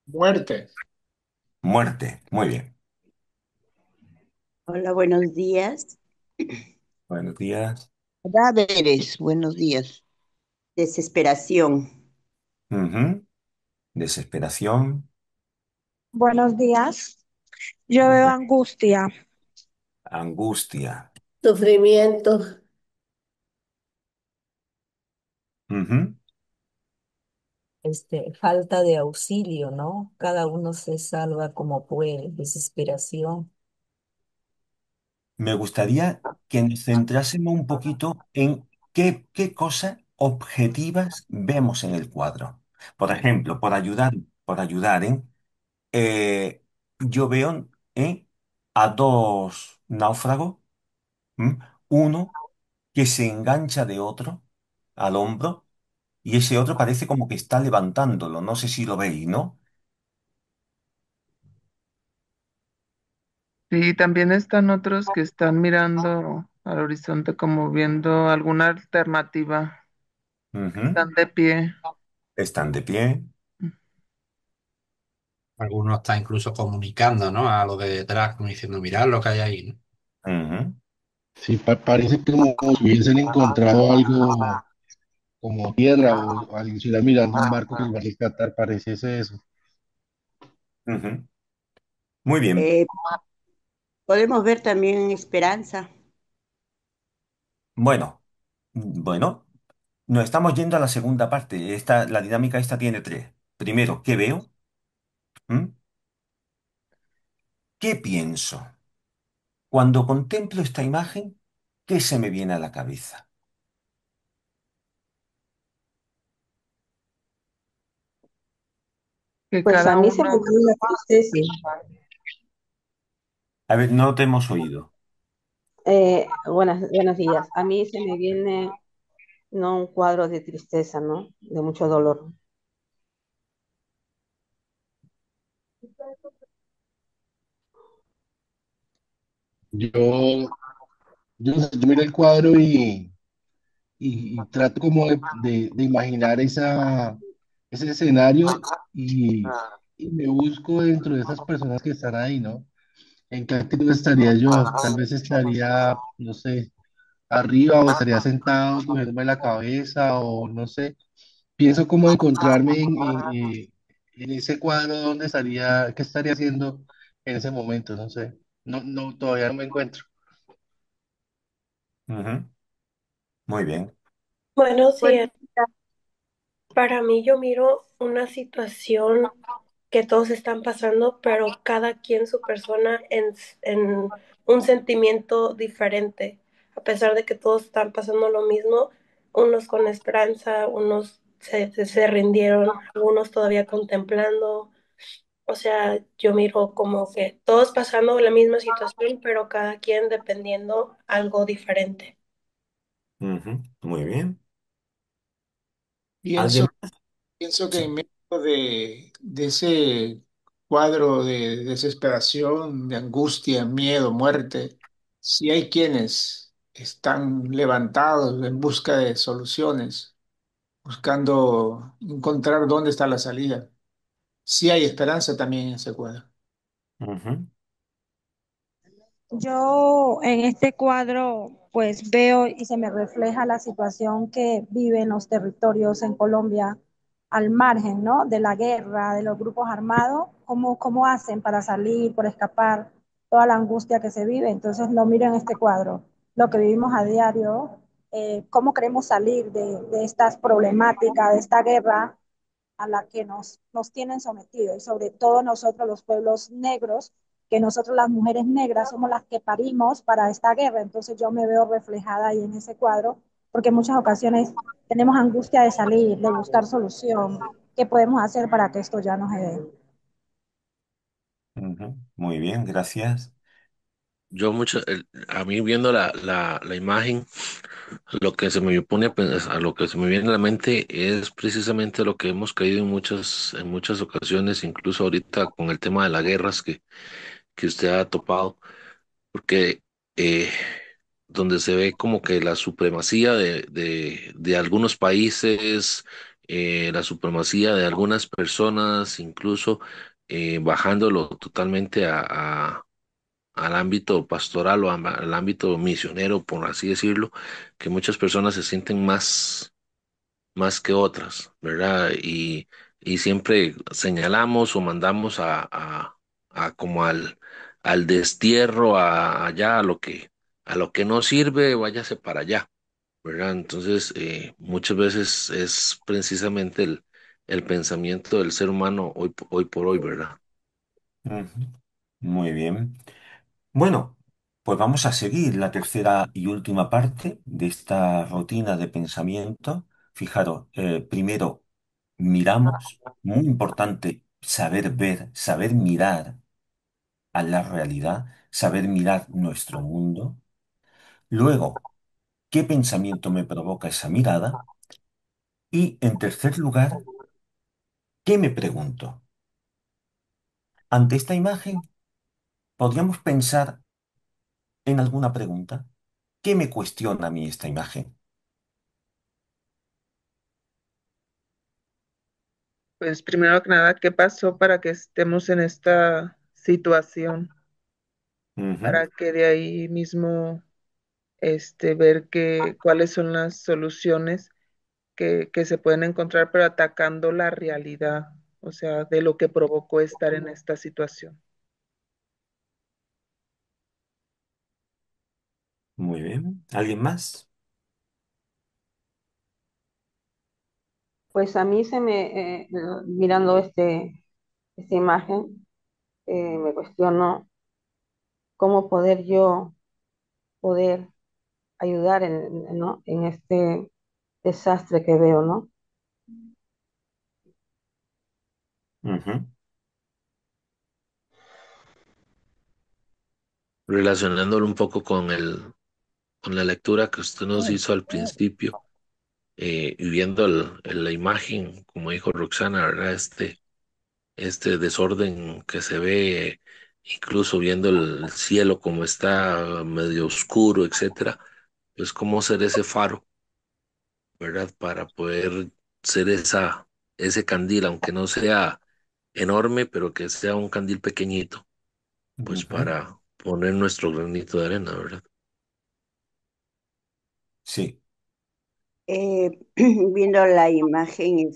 Muerte. Muerte, muy bien. Hola, buenos días. Buenos días. Cadáveres, buenos días. Desesperación. Ujú. Desesperación. Buenos días. Yo veo Bueno, angustia. angustia. Sufrimiento. Ujú. Falta de auxilio, ¿no? Cada uno se salva como puede, desesperación. Me gustaría que nos centrásemos un poquito en qué cosas objetivas vemos en el cuadro. Por ejemplo, por ayudar, ¿eh? Eh, yo veo a dos náufragos, ¿m? Uno que se engancha de otro al hombro, y ese otro parece como que está levantándolo. No sé si lo veis, ¿no? Sí, también están otros que están mirando al horizonte como viendo alguna alternativa. Ujú. Están de pie. Están de pie. Algunos está incluso comunicando, ¿no? A los de detrás, como diciendo, mirad lo que hay ahí, ¿no? Ujú, Sí, parece como si hubiesen encontrado algo como tierra o alguien estuviera mirando un barco que los va a rescatar, pareciese eso. ujú. Muy bien. Eh, Podemos ver también esperanza. Bueno, bueno, nos estamos yendo a la segunda parte. La dinámica esta tiene tres. Primero, ¿qué veo? ¿Mm? ¿Qué pienso? Cuando contemplo esta imagen, ¿qué se me viene a la cabeza? Que Pues cada a mí se me uno, viene la tristeza. A ver, no te hemos oído. Buenos días. A mí se me viene no un cuadro de tristeza, ¿no? De mucho dolor. Yo, yo miro el cuadro y trato como de imaginar ese escenario y me busco dentro de esas personas que están ahí, ¿no? ¿En qué actitud estaría yo? Tal vez estaría, no sé, arriba o estaría sentado cogiéndome la cabeza o no sé. Pienso cómo encontrarme en ese cuadro donde estaría, qué estaría haciendo en ese momento, no sé. No, no, todavía no me encuentro. Ujú. Muy bien. Bueno, sí, Pues para mí yo miro una situación que todos están pasando, pero cada quien su persona en un sentimiento diferente. A pesar de que todos están pasando lo mismo, unos con esperanza, unos se rindieron, algunos todavía contemplando. O sea, yo miro como que todos pasando la misma situación, pero cada quien dependiendo algo diferente. Ujú. Muy bien. ¿Alguien Pienso, más? pienso que Sí. en medio de ese cuadro de desesperación, de angustia, miedo, muerte, sí hay quienes están levantados en busca de soluciones, buscando encontrar dónde está la salida. Sí hay esperanza también en ese cuadro. Ujú. Yo en este cuadro pues veo y se me refleja la situación que viven los territorios en Colombia al margen, ¿no? De la guerra, de los grupos armados, cómo hacen para salir, por escapar, toda la angustia que se vive. Entonces lo miro en este cuadro, lo que vivimos a diario, cómo queremos salir de estas problemáticas, de esta guerra a la que nos tienen sometidos, y sobre todo nosotros los pueblos negros, que nosotros las mujeres negras somos las que parimos para esta guerra. Entonces yo me veo reflejada ahí en ese cuadro, porque en muchas ocasiones tenemos angustia de salir, de buscar solución. ¿Qué podemos hacer para que esto ya no se dé? Ujú. Muy bien, gracias. A mí viendo la imagen, lo que se me pone a lo que se me viene a la mente es precisamente lo que hemos caído en muchas ocasiones, incluso ahorita con el tema de las guerras que usted ha topado, porque eh, donde se ve como que la supremacía de algunos países, la supremacía de algunas personas, incluso bajándolo totalmente al ámbito pastoral o al ámbito misionero, por así decirlo, que muchas personas se sienten más que otras, ¿verdad? Y siempre señalamos o mandamos a como al destierro, allá, a lo que no sirve, váyase para allá, ¿verdad? Entonces, muchas veces es precisamente el pensamiento del ser humano hoy por hoy, ¿verdad? Ujú. Muy bien. Bueno, pues vamos a seguir la tercera y última parte de esta rutina de pensamiento. Fijaros, primero miramos, muy importante saber ver, saber mirar a la realidad, saber mirar nuestro mundo. Luego, ¿qué pensamiento me provoca esa mirada? Y en tercer lugar, ¿qué me pregunto? Ante esta imagen, podríamos pensar en alguna pregunta. ¿Qué me cuestiona a mí esta imagen? Pues primero que nada, ¿qué pasó para que estemos en esta situación? Ujú. Para que de ahí mismo ver cuáles son las soluciones que se pueden encontrar, pero atacando la realidad, o sea, de lo que provocó estar en esta situación. Muy bien. ¿Alguien más? Pues a mí mirando esta imagen, me cuestiono cómo poder yo poder ayudar ¿no? en este desastre que veo, ¿no? Ujú. Relacionándolo un poco con la lectura que usted nos hizo al principio, y viendo la imagen, como dijo Roxana, ¿verdad? Este desorden que se ve, incluso viendo el cielo como está medio oscuro, etcétera, pues cómo ser ese faro, ¿verdad? Para poder ser ese candil, aunque no sea enorme, pero que sea un candil pequeñito, pues Ujú. para poner nuestro granito de arena, ¿verdad? Sí. Viendo la imagen,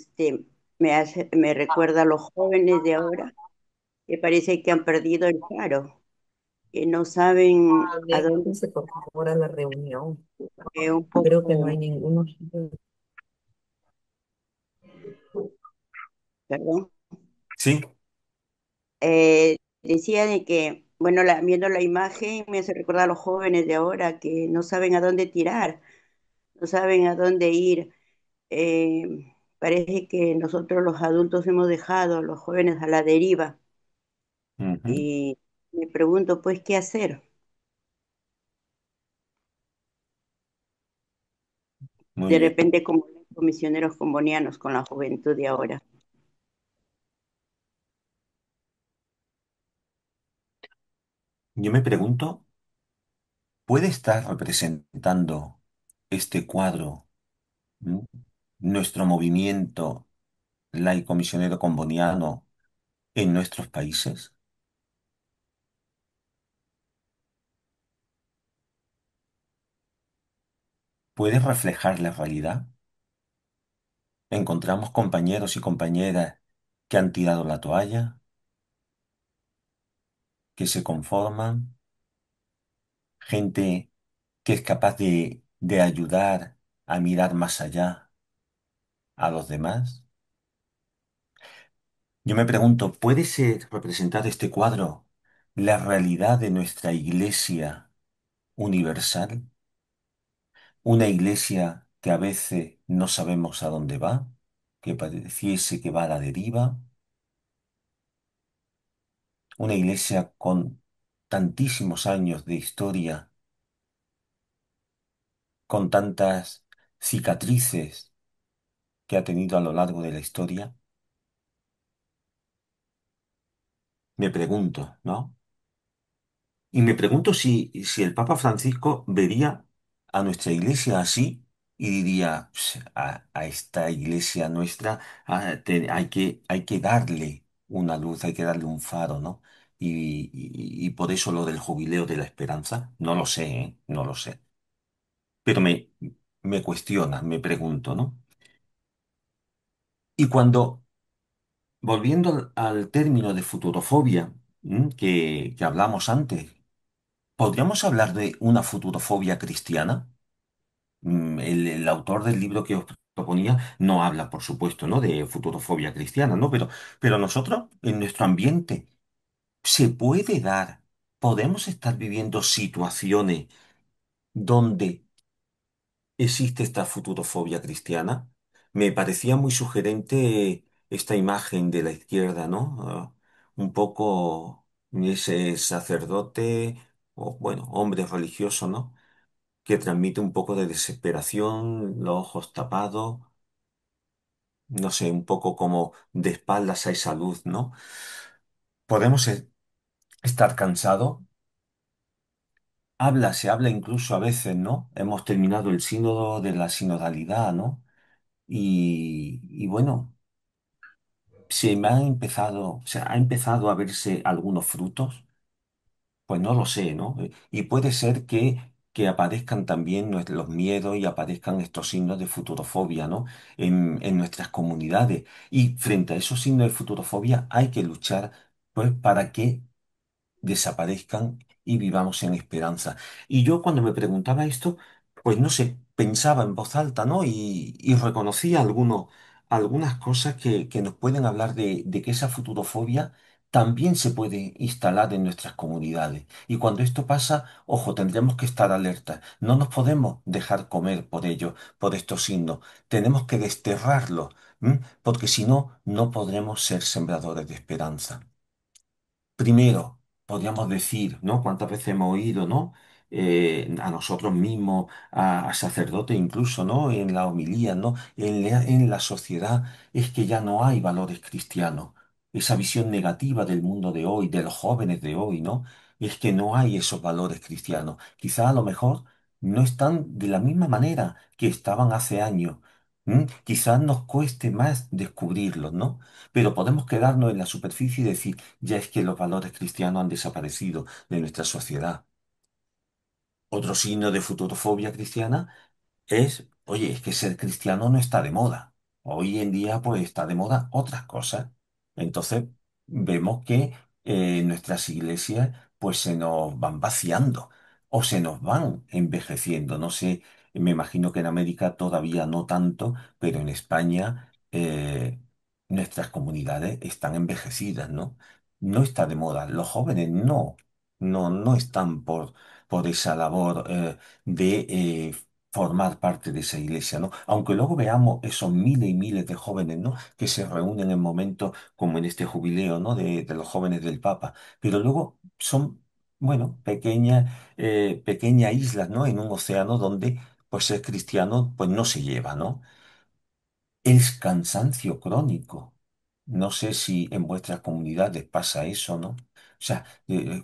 me recuerda a los jóvenes de ahora, que parece que han perdido el faro, que no saben a dónde, Conéctense por favor a la reunión. un Creo que no hay poco, ninguno. perdón. Sí. Decía de que, bueno, viendo la imagen me hace recordar a los jóvenes de ahora que no saben a dónde tirar, no saben a dónde ir. Parece que nosotros los adultos hemos dejado a los jóvenes a la deriva Ujú. y me pregunto, pues, ¿qué hacer? Muy De bien. repente, como los misioneros combonianos con la juventud de ahora. Yo me pregunto, ¿puede estar representando este cuadro, ¿m? nuestro movimiento laico misionero comboniano en nuestros países? ¿Puede reflejar la realidad? Encontramos compañeros y compañeras que han tirado la toalla, que se conforman, gente que es capaz de ayudar a mirar más allá a los demás. Yo me pregunto, ¿puede ser representar este cuadro la realidad de nuestra iglesia universal? Una iglesia que a veces no sabemos a dónde va, que pareciese que va a la deriva, una iglesia con tantísimos años de historia, con tantas cicatrices que ha tenido a lo largo de la historia. Me pregunto, ¿no? Y me pregunto si el Papa Francisco vería a nuestra iglesia así y diría: "Ps, a esta iglesia nuestra hay que darle una luz, hay que darle un faro, ¿no? Y por eso lo del jubileo de la esperanza, no lo sé, ¿eh? No lo sé. Pero me cuestiona, me pregunto, ¿no? Y cuando, volviendo al término de futurofobia, que hablamos antes, ¿podríamos hablar de una futurofobia cristiana? El autor del libro que os proponía no habla, por supuesto, ¿no? de futurofobia cristiana, ¿no? Pero nosotros, en nuestro ambiente, se puede dar, podemos estar viviendo situaciones donde existe esta futurofobia cristiana. Me parecía muy sugerente esta imagen de la izquierda, ¿no? Un poco ese sacerdote, o bueno, hombre religioso, ¿no? Que transmite un poco de desesperación, los ojos tapados, no sé, un poco como de espaldas a esa luz, ¿no? Podemos estar cansados. Se habla incluso a veces, ¿no? Hemos terminado el sínodo de la sinodalidad, ¿no? Y bueno, ha empezado a verse algunos frutos. Pues no lo sé, ¿no? Y puede ser que aparezcan también los miedos y aparezcan estos signos de futurofobia, ¿no? En nuestras comunidades. Y frente a esos signos de futurofobia hay que luchar, pues, para que desaparezcan y vivamos en esperanza. Y yo cuando me preguntaba esto, pues no sé, pensaba en voz alta, ¿no? Y reconocía algunas cosas que nos pueden hablar de que esa futurofobia también se puede instalar en nuestras comunidades. Y cuando esto pasa, ojo, tendremos que estar alertas. No nos podemos dejar comer por ello, por estos signos. Tenemos que desterrarlos, porque si no, no podremos ser sembradores de esperanza. Primero, podríamos decir, ¿no? ¿Cuántas veces hemos oído, ¿no? A nosotros mismos, a sacerdotes incluso, ¿no? En la homilía, ¿no? En la sociedad es que ya no hay valores cristianos. Esa visión negativa del mundo de hoy, de los jóvenes de hoy, ¿no? Es que no hay esos valores cristianos. Quizá a lo mejor no están de la misma manera que estaban hace años. Quizás nos cueste más descubrirlos, ¿no? Pero podemos quedarnos en la superficie y decir: ya es que los valores cristianos han desaparecido de nuestra sociedad. Otro signo de futurofobia cristiana oye, es que ser cristiano no está de moda. Hoy en día, pues, está de moda otras cosas. Entonces, vemos que nuestras iglesias, pues, se nos van vaciando o se nos van envejeciendo. No sé, me imagino que en América todavía no tanto, pero en España, nuestras comunidades están envejecidas, ¿no? No está de moda. Los jóvenes no están por esa labor de formar parte de esa iglesia, ¿no? Aunque luego veamos esos miles y miles de jóvenes, ¿no? Que se reúnen en momentos como en este jubileo, ¿no? De los jóvenes del Papa, pero luego son, bueno, pequeñas islas, ¿no? En un océano donde, pues, ser cristiano, pues, no se lleva, ¿no? El cansancio crónico. No sé si en vuestras comunidades pasa eso, ¿no? O sea,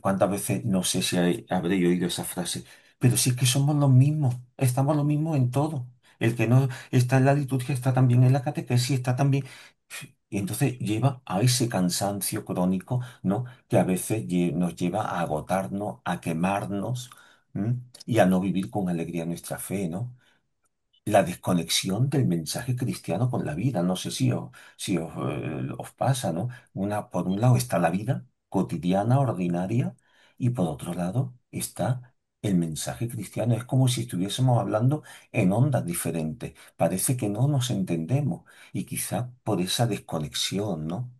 cuántas veces, no sé si habréis oído esa frase, pero si es que somos los mismos, estamos los mismos en todo. El que no está en la liturgia está también en la catequesis, está también. Y entonces lleva a ese cansancio crónico, ¿no? Que a veces nos lleva a agotarnos, a quemarnos, ¿m? Y a no vivir con alegría nuestra fe, ¿no? La desconexión del mensaje cristiano con la vida. No sé si os pasa, ¿no? Por un lado está la vida cotidiana, ordinaria, y por otro lado está el mensaje cristiano. Es como si estuviésemos hablando en ondas diferentes. Parece que no nos entendemos y quizá por esa desconexión, ¿no?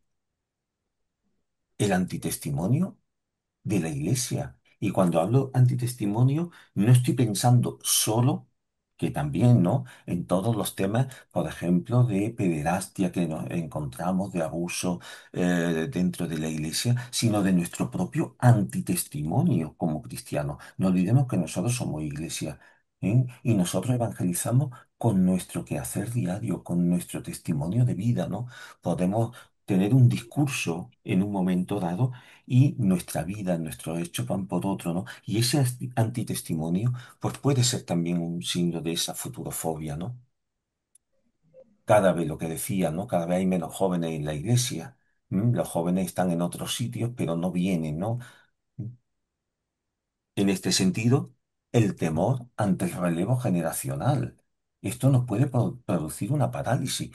El antitestimonio de la iglesia. Y cuando hablo antitestimonio, no estoy pensando solo, que también, ¿no? En todos los temas, por ejemplo, de pederastia que nos encontramos, de abuso dentro de la iglesia, sino de nuestro propio antitestimonio como cristianos. No olvidemos que nosotros somos iglesia, ¿eh? Y nosotros evangelizamos con nuestro quehacer diario, con nuestro testimonio de vida, ¿no? Podemos tener un discurso en un momento dado y nuestra vida, nuestros hechos van por otro, ¿no? Y ese antitestimonio, pues puede ser también un signo de esa futurofobia, ¿no? Cada vez lo que decía, ¿no? Cada vez hay menos jóvenes en la iglesia. Los jóvenes están en otros sitios, pero no vienen, ¿no? En este sentido, el temor ante el relevo generacional. Esto nos puede producir una parálisis.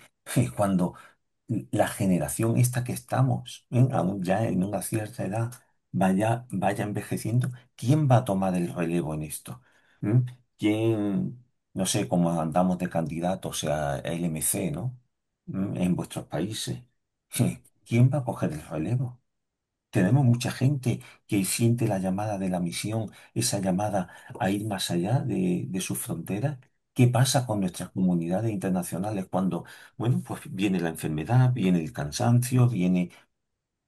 Cuando la generación esta que estamos, aún ya en una cierta edad, vaya envejeciendo, ¿quién va a tomar el relevo en esto? ¿Mm? ¿Quién, no sé, cómo andamos de candidatos a LMC, ¿no? En vuestros países. ¿Quién va a coger el relevo? Tenemos mucha gente que siente la llamada de la misión, esa llamada a ir más allá de sus fronteras. ¿Qué pasa con nuestras comunidades internacionales cuando, bueno, pues viene la enfermedad, viene el cansancio, viene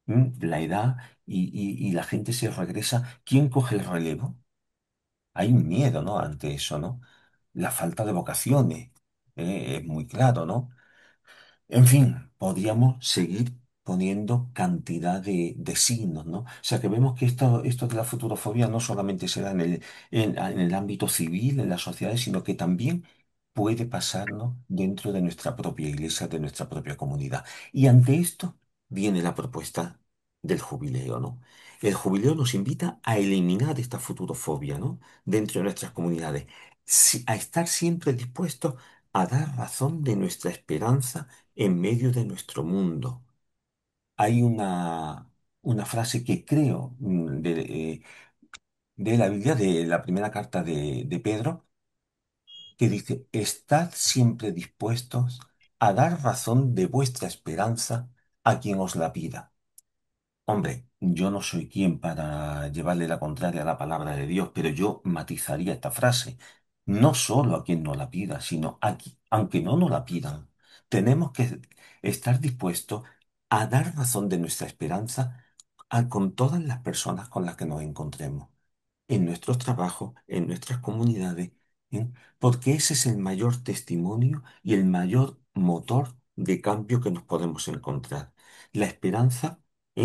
la edad y la gente se regresa? ¿Quién coge el relevo? Hay un miedo, ¿no? Ante eso, ¿no? La falta de vocaciones, es muy claro, ¿no? En fin, podríamos seguir poniendo cantidad de signos, ¿no? O sea que vemos que esto de la futurofobia no solamente se da en el ámbito civil, en las sociedades, sino que también puede pasarnos dentro de nuestra propia iglesia, de nuestra propia comunidad. Y ante esto viene la propuesta del jubileo, ¿no? El jubileo nos invita a eliminar esta futurofobia, ¿no? Dentro de nuestras comunidades, a estar siempre dispuestos a dar razón de nuestra esperanza en medio de nuestro mundo. Hay una frase que creo de la Biblia, de la primera carta de Pedro, que dice, estad siempre dispuestos a dar razón de vuestra esperanza a quien os la pida. Hombre, yo no soy quien para llevarle la contraria a la palabra de Dios, pero yo matizaría esta frase. No solo a quien nos la pida, sino aunque no nos la pidan, tenemos que estar dispuestos a dar razón de nuestra esperanza con todas las personas con las que nos encontremos en nuestros trabajos, en nuestras comunidades, ¿eh? Porque ese es el mayor testimonio y el mayor motor de cambio que nos podemos encontrar. La esperanza,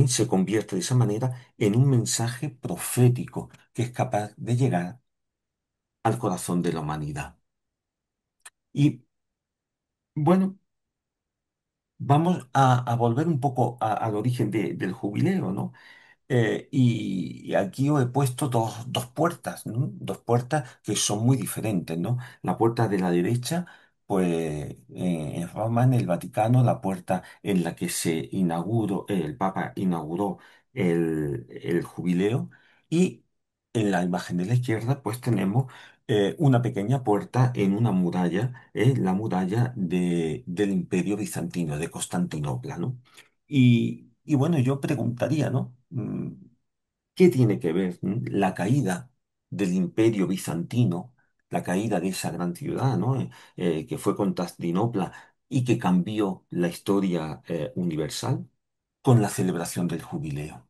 se convierte de esa manera en un mensaje profético que es capaz de llegar al corazón de la humanidad. Y bueno, vamos a volver un poco al origen del jubileo, ¿no? Y aquí os he puesto dos puertas, ¿no? Dos puertas que son muy diferentes, ¿no? La puerta de la derecha, pues en Roma, en el Vaticano, la puerta en la que se inauguró, el Papa inauguró el jubileo, y en la imagen de la izquierda, pues tenemos una pequeña puerta en una muralla, la muralla del Imperio Bizantino, de Constantinopla, ¿no? Y bueno, yo preguntaría, ¿no? ¿Qué tiene que ver la caída del Imperio Bizantino, la caída de esa gran ciudad, ¿no? Que fue Constantinopla y que cambió la historia universal, con la celebración del jubileo?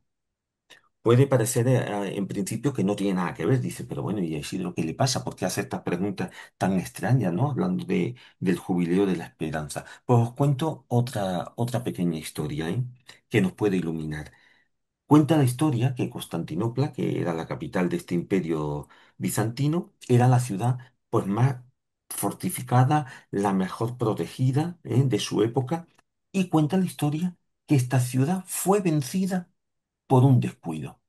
Puede parecer en principio que no tiene nada que ver, dice, pero bueno, ¿y a Isidro qué le pasa? ¿Por qué hace estas preguntas tan extrañas, ¿no? Hablando del jubileo de la esperanza. Pues os cuento otra pequeña historia, que nos puede iluminar. Cuenta la historia que Constantinopla, que era la capital de este imperio bizantino, era la ciudad pues más fortificada, la mejor protegida, de su época, y cuenta la historia que esta ciudad fue vencida por un descuido.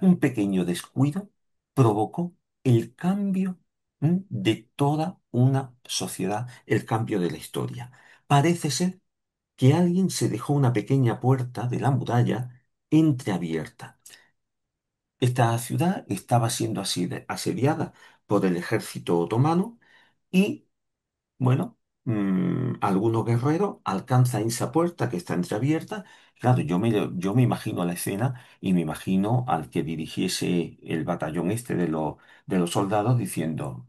Un pequeño descuido provocó el cambio de toda una sociedad, el cambio de la historia. Parece ser que alguien se dejó una pequeña puerta de la muralla entreabierta. Esta ciudad estaba siendo asediada por el ejército otomano, y bueno, algunos guerreros alcanzan esa puerta que está entreabierta. Claro, yo me imagino la escena, y me imagino al que dirigiese el batallón este de los soldados diciendo,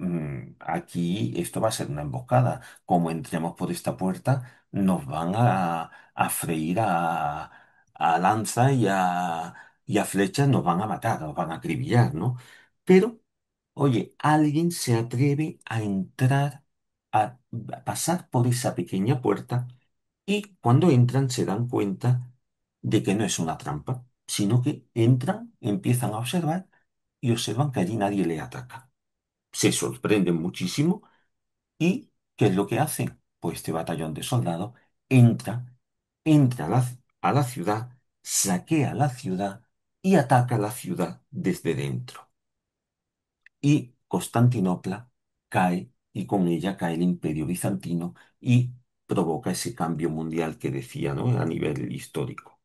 aquí esto va a ser una emboscada. Como entremos por esta puerta, nos van a freír a lanza y a flechas, nos van a matar, nos van a acribillar, ¿no? Pero, oye, alguien se atreve a entrar, a pasar por esa pequeña puerta, y cuando entran se dan cuenta de que no es una trampa, sino que entran, empiezan a observar y observan que allí nadie le ataca. Se sorprenden muchísimo. ¿Y qué es lo que hacen? Pues este batallón de soldados entra, entra a la ciudad, saquea la ciudad y ataca la ciudad desde dentro. Y Constantinopla cae, y con ella cae el Imperio Bizantino, y provoca ese cambio mundial que decía, ¿no? A nivel histórico.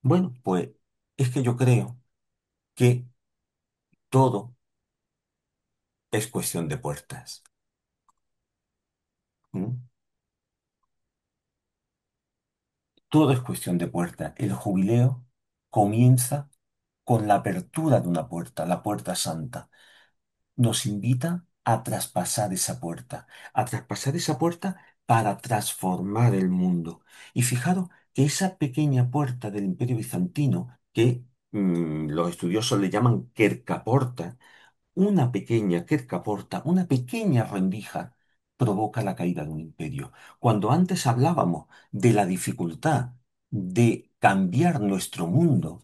Bueno, pues es que yo creo que todo es cuestión de puertas. ¿Mm? Todo es cuestión de puertas. El jubileo comienza con la apertura de una puerta, la puerta santa. Nos invita a traspasar esa puerta, para transformar el mundo. Y fijaros que esa pequeña puerta del Imperio Bizantino, que los estudiosos le llaman quercaporta, una pequeña quercaporta, una pequeña rendija, provoca la caída de un imperio. Cuando antes hablábamos de la dificultad de cambiar nuestro mundo,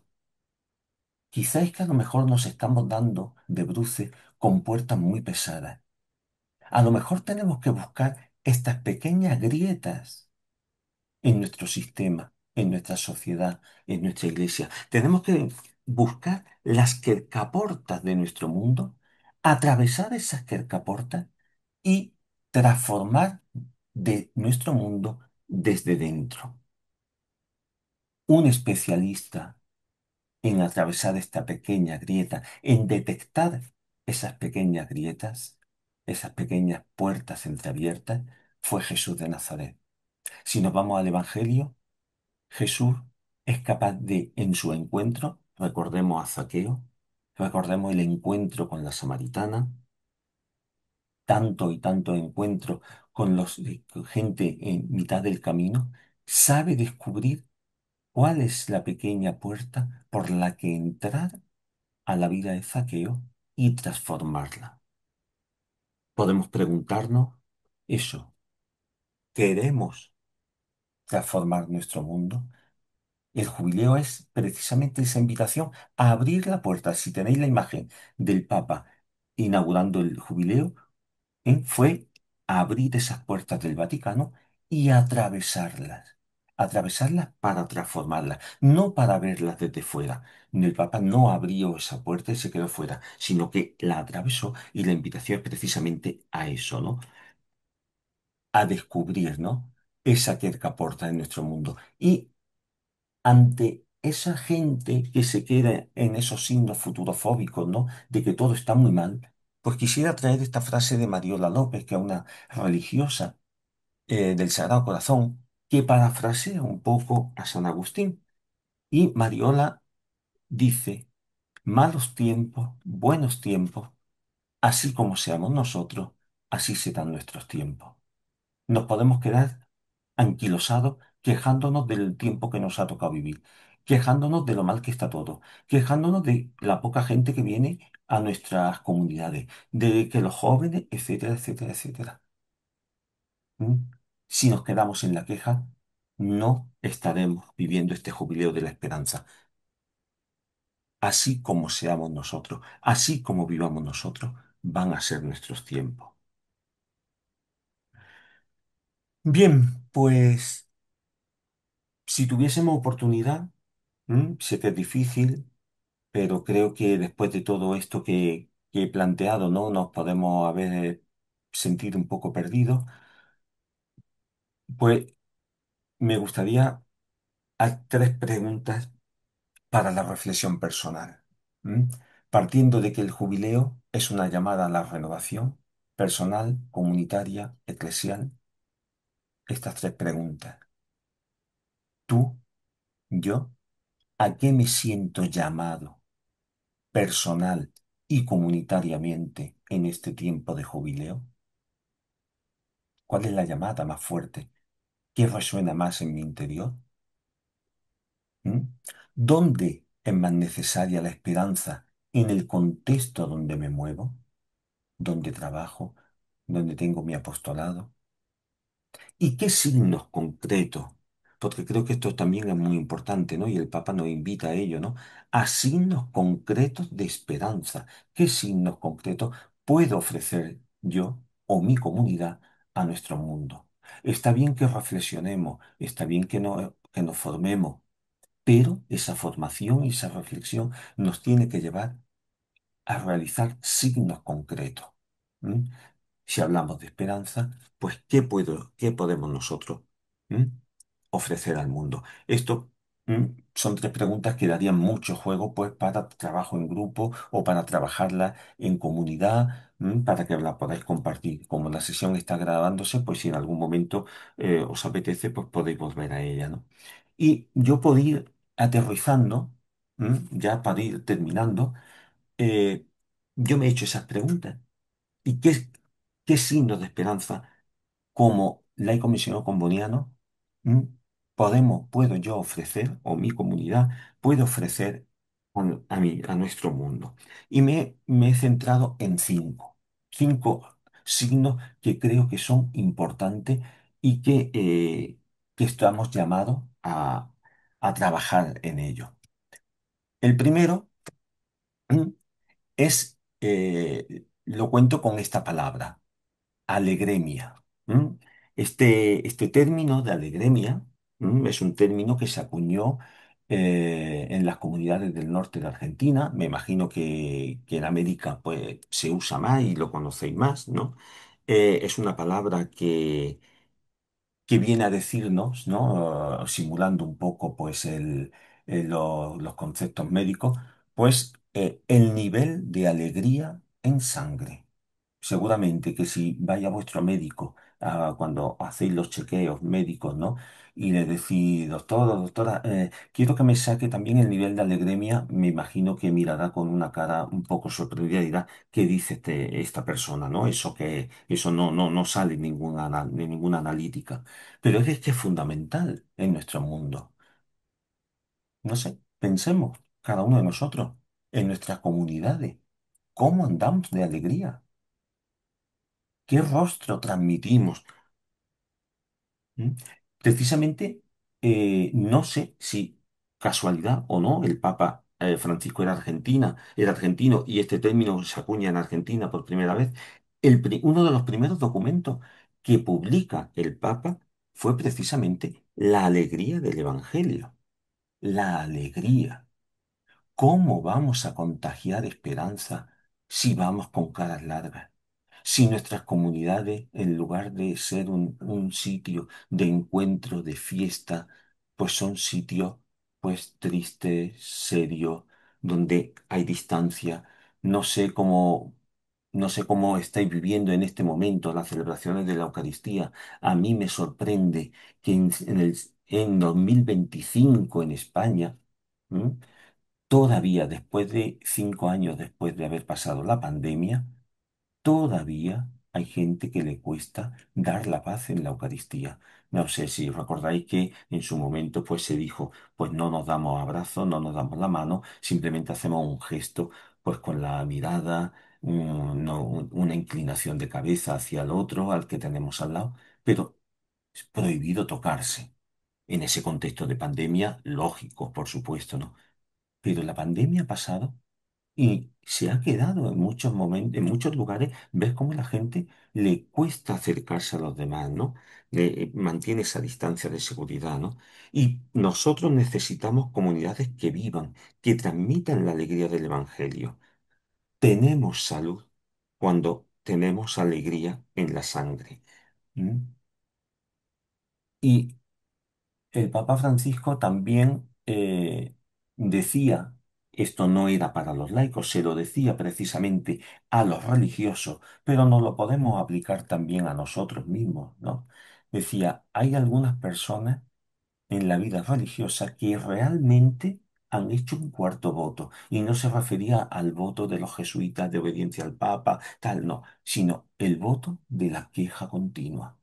quizá es que a lo mejor nos estamos dando de bruces con puertas muy pesadas. A lo mejor tenemos que buscar estas pequeñas grietas en nuestro sistema, en nuestra sociedad, en nuestra iglesia. Tenemos que buscar las quercaportas de nuestro mundo, atravesar esas quercaportas y transformar de nuestro mundo desde dentro. Un especialista en atravesar esta pequeña grieta, en detectar esas pequeñas grietas, esas pequeñas puertas entreabiertas, fue Jesús de Nazaret. Si nos vamos al Evangelio, Jesús es capaz de, en su encuentro, recordemos a Zaqueo, recordemos el encuentro con la samaritana, tanto y tanto encuentro con gente en mitad del camino, sabe descubrir cuál es la pequeña puerta por la que entrar a la vida de Zaqueo y transformarla. Podemos preguntarnos eso: ¿queremos transformar nuestro mundo? El jubileo es precisamente esa invitación a abrir la puerta. Si tenéis la imagen del Papa inaugurando el jubileo, fue abrir esas puertas del Vaticano y atravesarlas. atravesarlas para transformarlas, no para verlas desde fuera. El Papa no abrió esa puerta y se quedó fuera, sino que la atravesó y la invitación es precisamente a eso, ¿no? A descubrir, ¿no? Esa que aporta en nuestro mundo. Y ante esa gente que se queda en esos signos futurofóbicos, ¿no? De que todo está muy mal, pues quisiera traer esta frase de Mariola López, que es una religiosa del Sagrado Corazón, que parafrasea un poco a San Agustín. Y Mariola dice, malos tiempos, buenos tiempos, así como seamos nosotros, así serán nuestros tiempos. Nos podemos quedar anquilosados quejándonos del tiempo que nos ha tocado vivir, quejándonos de lo mal que está todo, quejándonos de la poca gente que viene a nuestras comunidades, de que los jóvenes, etcétera, etcétera, etcétera. ¿Mm? Si nos quedamos en la queja, no estaremos viviendo este jubileo de la esperanza. Así como seamos nosotros, así como vivamos nosotros, van a ser nuestros tiempos. Bien, pues si tuviésemos oportunidad, sé que es difícil, pero creo que después de todo esto que he planteado, ¿no? Nos podemos haber sentido un poco perdidos, pues me gustaría hacer tres preguntas para la reflexión personal. ¿m? Partiendo de que el jubileo es una llamada a la renovación personal, comunitaria, eclesial, estas tres preguntas. Tú, yo, ¿a qué me siento llamado personal y comunitariamente en este tiempo de jubileo? ¿Cuál es la llamada más fuerte? ¿Qué resuena más en mi interior? ¿Mm? ¿Dónde es más necesaria la esperanza en el contexto donde me muevo, donde trabajo, donde tengo mi apostolado? ¿Y qué signos concretos? Porque creo que esto también es muy importante, ¿no? Y el Papa nos invita a ello, ¿no? A signos concretos de esperanza. ¿Qué signos concretos puedo ofrecer yo o mi comunidad a nuestro mundo? Está bien que reflexionemos, está bien que nos formemos, pero esa formación y esa reflexión nos tiene que llevar a realizar signos concretos. ¿M? Si hablamos de esperanza, pues ¿qué podemos nosotros ¿m? ofrecer al mundo? Esto son tres preguntas que darían mucho juego pues para trabajo en grupo o para trabajarla en comunidad, para que la podáis compartir. Como la sesión está grabándose, pues si en algún momento os apetece, pues podéis volver a ella, ¿no? Y yo puedo ir aterrizando, ya para ir terminando, eh, yo me he hecho esas preguntas. ¿Y qué signos de esperanza, como laico misionero comboniano, ¿m? puedo yo ofrecer, o mi comunidad puede ofrecer a nuestro mundo? Y me he centrado en cinco signos que creo que son importantes y que estamos llamados a trabajar en ello. El primero, lo cuento con esta palabra, alegremia. ¿M? Este término de alegremia es un término que se acuñó en las comunidades del norte de Argentina. Me imagino que en América pues, se usa más y lo conocéis más, ¿no? Es una palabra que viene a decirnos, ¿no? Simulando un poco pues los conceptos médicos, pues el nivel de alegría en sangre. Seguramente que si vaya vuestro médico cuando hacéis los chequeos médicos, ¿no? Y le decís, doctor o doctora, quiero que me saque también el nivel de alegремia, me imagino que mirará con una cara un poco sorprendida y dirá, ¿qué dice esta persona, ¿no? Eso no sale de ninguna analítica. Pero es que es fundamental en nuestro mundo. No sé, pensemos, cada uno de nosotros, en nuestras comunidades, ¿cómo andamos de alegría? ¿Qué rostro transmitimos? ¿Mm? Precisamente, no sé si casualidad o no, el Papa Francisco era argentino y este término se acuña en Argentina por primera vez. Uno de los primeros documentos que publica el Papa fue precisamente la alegría del Evangelio, la alegría. ¿Cómo vamos a contagiar esperanza si vamos con caras largas? Si nuestras comunidades, en lugar de ser un sitio de encuentro, de fiesta, pues son sitios pues tristes, serios, donde hay distancia. No sé cómo, no sé cómo estáis viviendo en este momento las celebraciones de la Eucaristía. A mí me sorprende que en 2025 en España, ¿m? Todavía después de 5 años después de haber pasado la pandemia, todavía hay gente que le cuesta dar la paz en la Eucaristía. No sé si recordáis que en su momento pues se dijo, pues no nos damos abrazos, no nos damos la mano, simplemente hacemos un gesto pues con la mirada, una inclinación de cabeza hacia el otro, al que tenemos al lado, pero es prohibido tocarse. En ese contexto de pandemia, lógico, por supuesto, ¿no? Pero la pandemia ha pasado y se ha quedado en muchos momentos, en muchos lugares, ves cómo la gente le cuesta acercarse a los demás, ¿no? Mantiene esa distancia de seguridad, ¿no? Y nosotros necesitamos comunidades que vivan, que transmitan la alegría del Evangelio. Tenemos salud cuando tenemos alegría en la sangre. ¿M? Y el Papa Francisco también decía, esto no era para los laicos, se lo decía precisamente a los religiosos, pero no lo podemos aplicar también a nosotros mismos, ¿no? Decía, hay algunas personas en la vida religiosa que realmente han hecho un cuarto voto, y no se refería al voto de los jesuitas de obediencia al Papa, tal, no, sino el voto de la queja continua.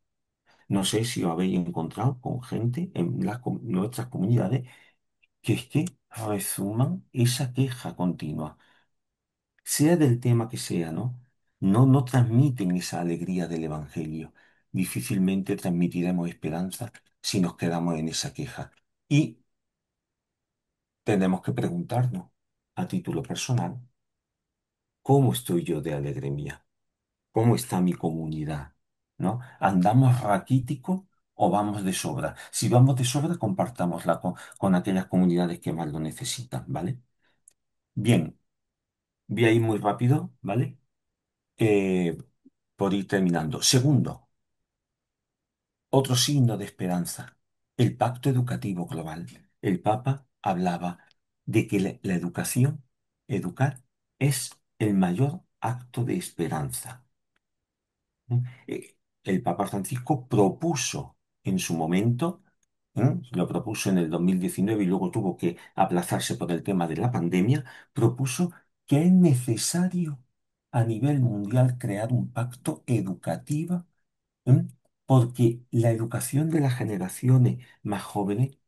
No sé si os habéis encontrado con gente en nuestras comunidades que es que resuman esa queja continua, sea del tema que sea, ¿no? No transmiten esa alegría del Evangelio. Difícilmente transmitiremos esperanza si nos quedamos en esa queja. Y tenemos que preguntarnos, a título personal, ¿cómo estoy yo de alegre mía? ¿Cómo está mi comunidad? ¿No? ¿Andamos raquíticos o vamos de sobra? Si vamos de sobra, compartámosla con aquellas comunidades que más lo necesitan, ¿vale? Bien, voy a ir muy rápido, ¿vale? Eh, por ir terminando. Segundo, otro signo de esperanza, el pacto educativo global. El Papa hablaba de que la educación, educar, es el mayor acto de esperanza. ¿Mm? El Papa Francisco propuso en su momento, lo propuso en el 2019 y luego tuvo que aplazarse por el tema de la pandemia, propuso que es necesario a nivel mundial crear un pacto educativo, ¿eh? Porque la educación de las generaciones más jóvenes,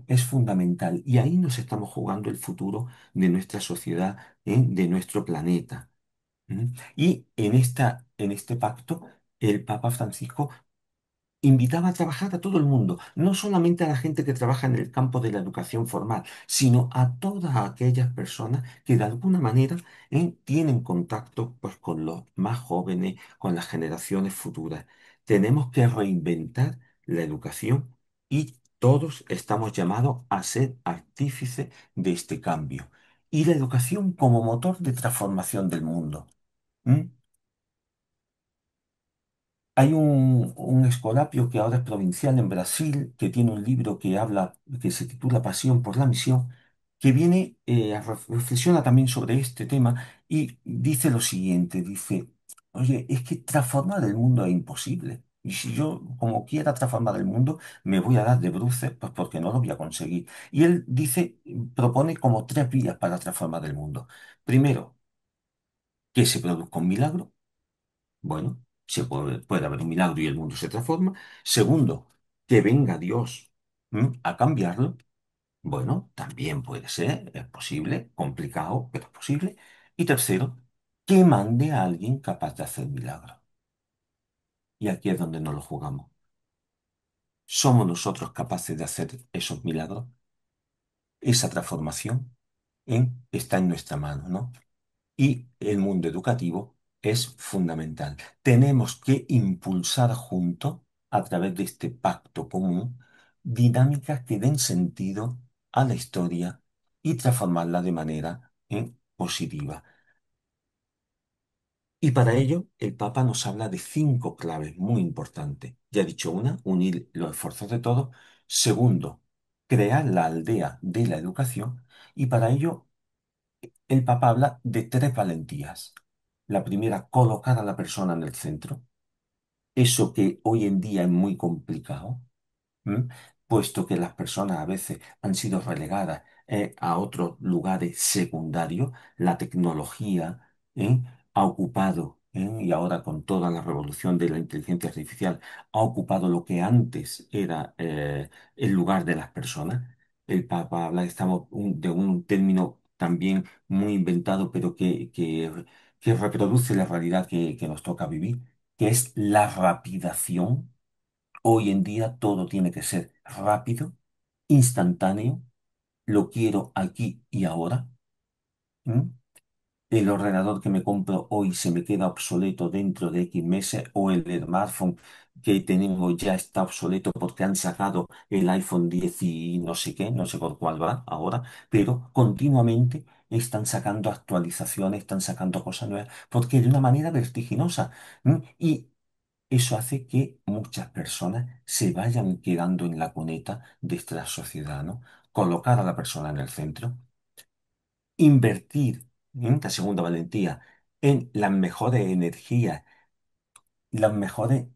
es fundamental y ahí nos estamos jugando el futuro de nuestra sociedad, de nuestro planeta. Y en este pacto, el Papa Francisco invitaba a trabajar a todo el mundo, no solamente a la gente que trabaja en el campo de la educación formal, sino a todas aquellas personas que de alguna manera tienen contacto pues, con los más jóvenes, con las generaciones futuras. Tenemos que reinventar la educación y todos estamos llamados a ser artífices de este cambio. Y la educación como motor de transformación del mundo. ¿Mm? Hay un escolapio que ahora es provincial en Brasil, que tiene un libro que habla, que se titula Pasión por la Misión, que viene reflexiona también sobre este tema y dice lo siguiente, dice, oye, es que transformar el mundo es imposible. Y si yo, como quiera transformar el mundo, me voy a dar de bruces, pues porque no lo voy a conseguir. Y él dice, propone como 3 vías para transformar el mundo. Primero, que se produzca un milagro. Bueno, puede haber un milagro y el mundo se transforma. Segundo, que venga Dios, a cambiarlo. Bueno, también puede ser, es posible, complicado, pero es posible. Y tercero, que mande a alguien capaz de hacer milagros. Y aquí es donde nos lo jugamos. ¿Somos nosotros capaces de hacer esos milagros? Esa transformación, está en nuestra mano, ¿no? Y el mundo educativo es fundamental. Tenemos que impulsar juntos, a través de este pacto común, dinámicas que den sentido a la historia y transformarla de manera positiva. Y para ello, el Papa nos habla de 5 claves muy importantes. Ya he dicho una, unir los esfuerzos de todos. Segundo, crear la aldea de la educación. Y para ello, el Papa habla de 3 valentías. La primera, colocar a la persona en el centro. Eso que hoy en día es muy complicado. ¿m? Puesto que las personas a veces han sido relegadas a otros lugares secundarios, la tecnología ha ocupado, y ahora con toda la revolución de la inteligencia artificial, ha ocupado lo que antes era el lugar de las personas. El Papa habla de un término también muy inventado, pero que reproduce la realidad que nos toca vivir, que es la rapidación. Hoy en día todo tiene que ser rápido, instantáneo, lo quiero aquí y ahora. ¿m? El ordenador que me compro hoy se me queda obsoleto dentro de X meses o el smartphone que tengo ya está obsoleto porque han sacado el iPhone 10 y no sé qué, no sé por cuál va ahora, pero continuamente están sacando actualizaciones, están sacando cosas nuevas, porque de una manera vertiginosa. Y eso hace que muchas personas se vayan quedando en la cuneta de esta sociedad, ¿no? Colocar a la persona en el centro, invertir, la segunda valentía, en las mejores energías, las mejores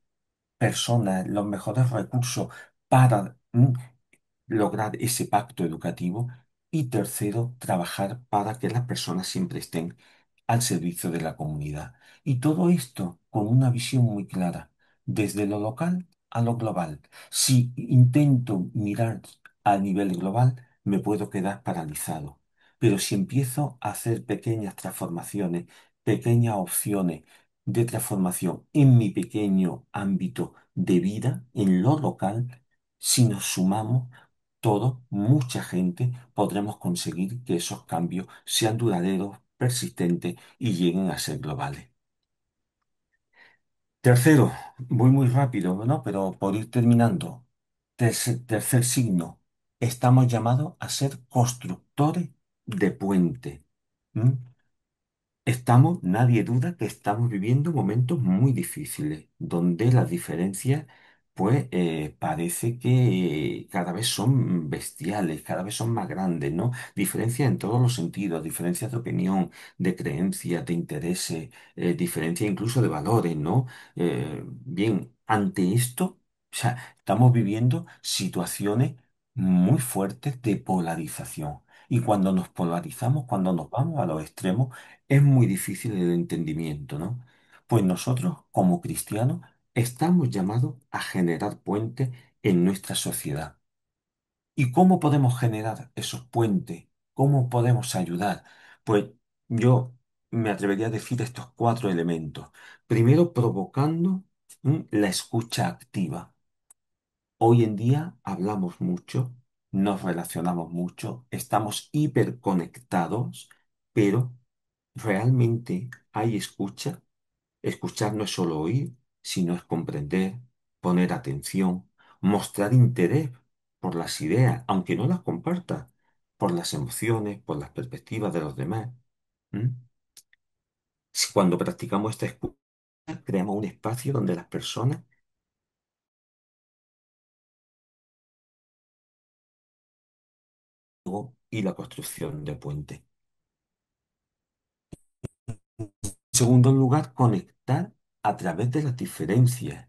personas, los mejores recursos para lograr ese pacto educativo. Y tercero, trabajar para que las personas siempre estén al servicio de la comunidad. Y todo esto con una visión muy clara, desde lo local a lo global. Si intento mirar a nivel global, me puedo quedar paralizado. Pero si empiezo a hacer pequeñas transformaciones, pequeñas opciones de transformación en mi pequeño ámbito de vida, en lo local, si nos sumamos todos, mucha gente, podremos conseguir que esos cambios sean duraderos, persistentes y lleguen a ser globales. Tercero, voy muy rápido, ¿no? Pero por ir terminando. Tercer signo, estamos llamados a ser constructores de puente. Nadie duda que estamos viviendo momentos muy difíciles, donde las diferencias, pues, parece que cada vez son bestiales, cada vez son más grandes, ¿no? Diferencias en todos los sentidos, diferencias de opinión, de creencias, de intereses, diferencias incluso de valores, ¿no? Bien, ante esto, o sea, estamos viviendo situaciones muy fuertes de polarización. Y cuando nos polarizamos, cuando nos vamos a los extremos, es muy difícil el entendimiento, ¿no? Pues nosotros, como cristianos, estamos llamados a generar puentes en nuestra sociedad. ¿Y cómo podemos generar esos puentes? ¿Cómo podemos ayudar? Pues yo me atrevería a decir estos 4 elementos. Primero, provocando la escucha activa. Hoy en día hablamos mucho, nos relacionamos mucho, estamos hiperconectados, pero ¿realmente hay escucha? Escuchar no es solo oír, sino es comprender, poner atención, mostrar interés por las ideas, aunque no las comparta, por las emociones, por las perspectivas de los demás. ¿m? Si cuando practicamos esta escucha, creamos un espacio donde las personas y la construcción de puentes. En segundo lugar, conectar a través de las diferencias.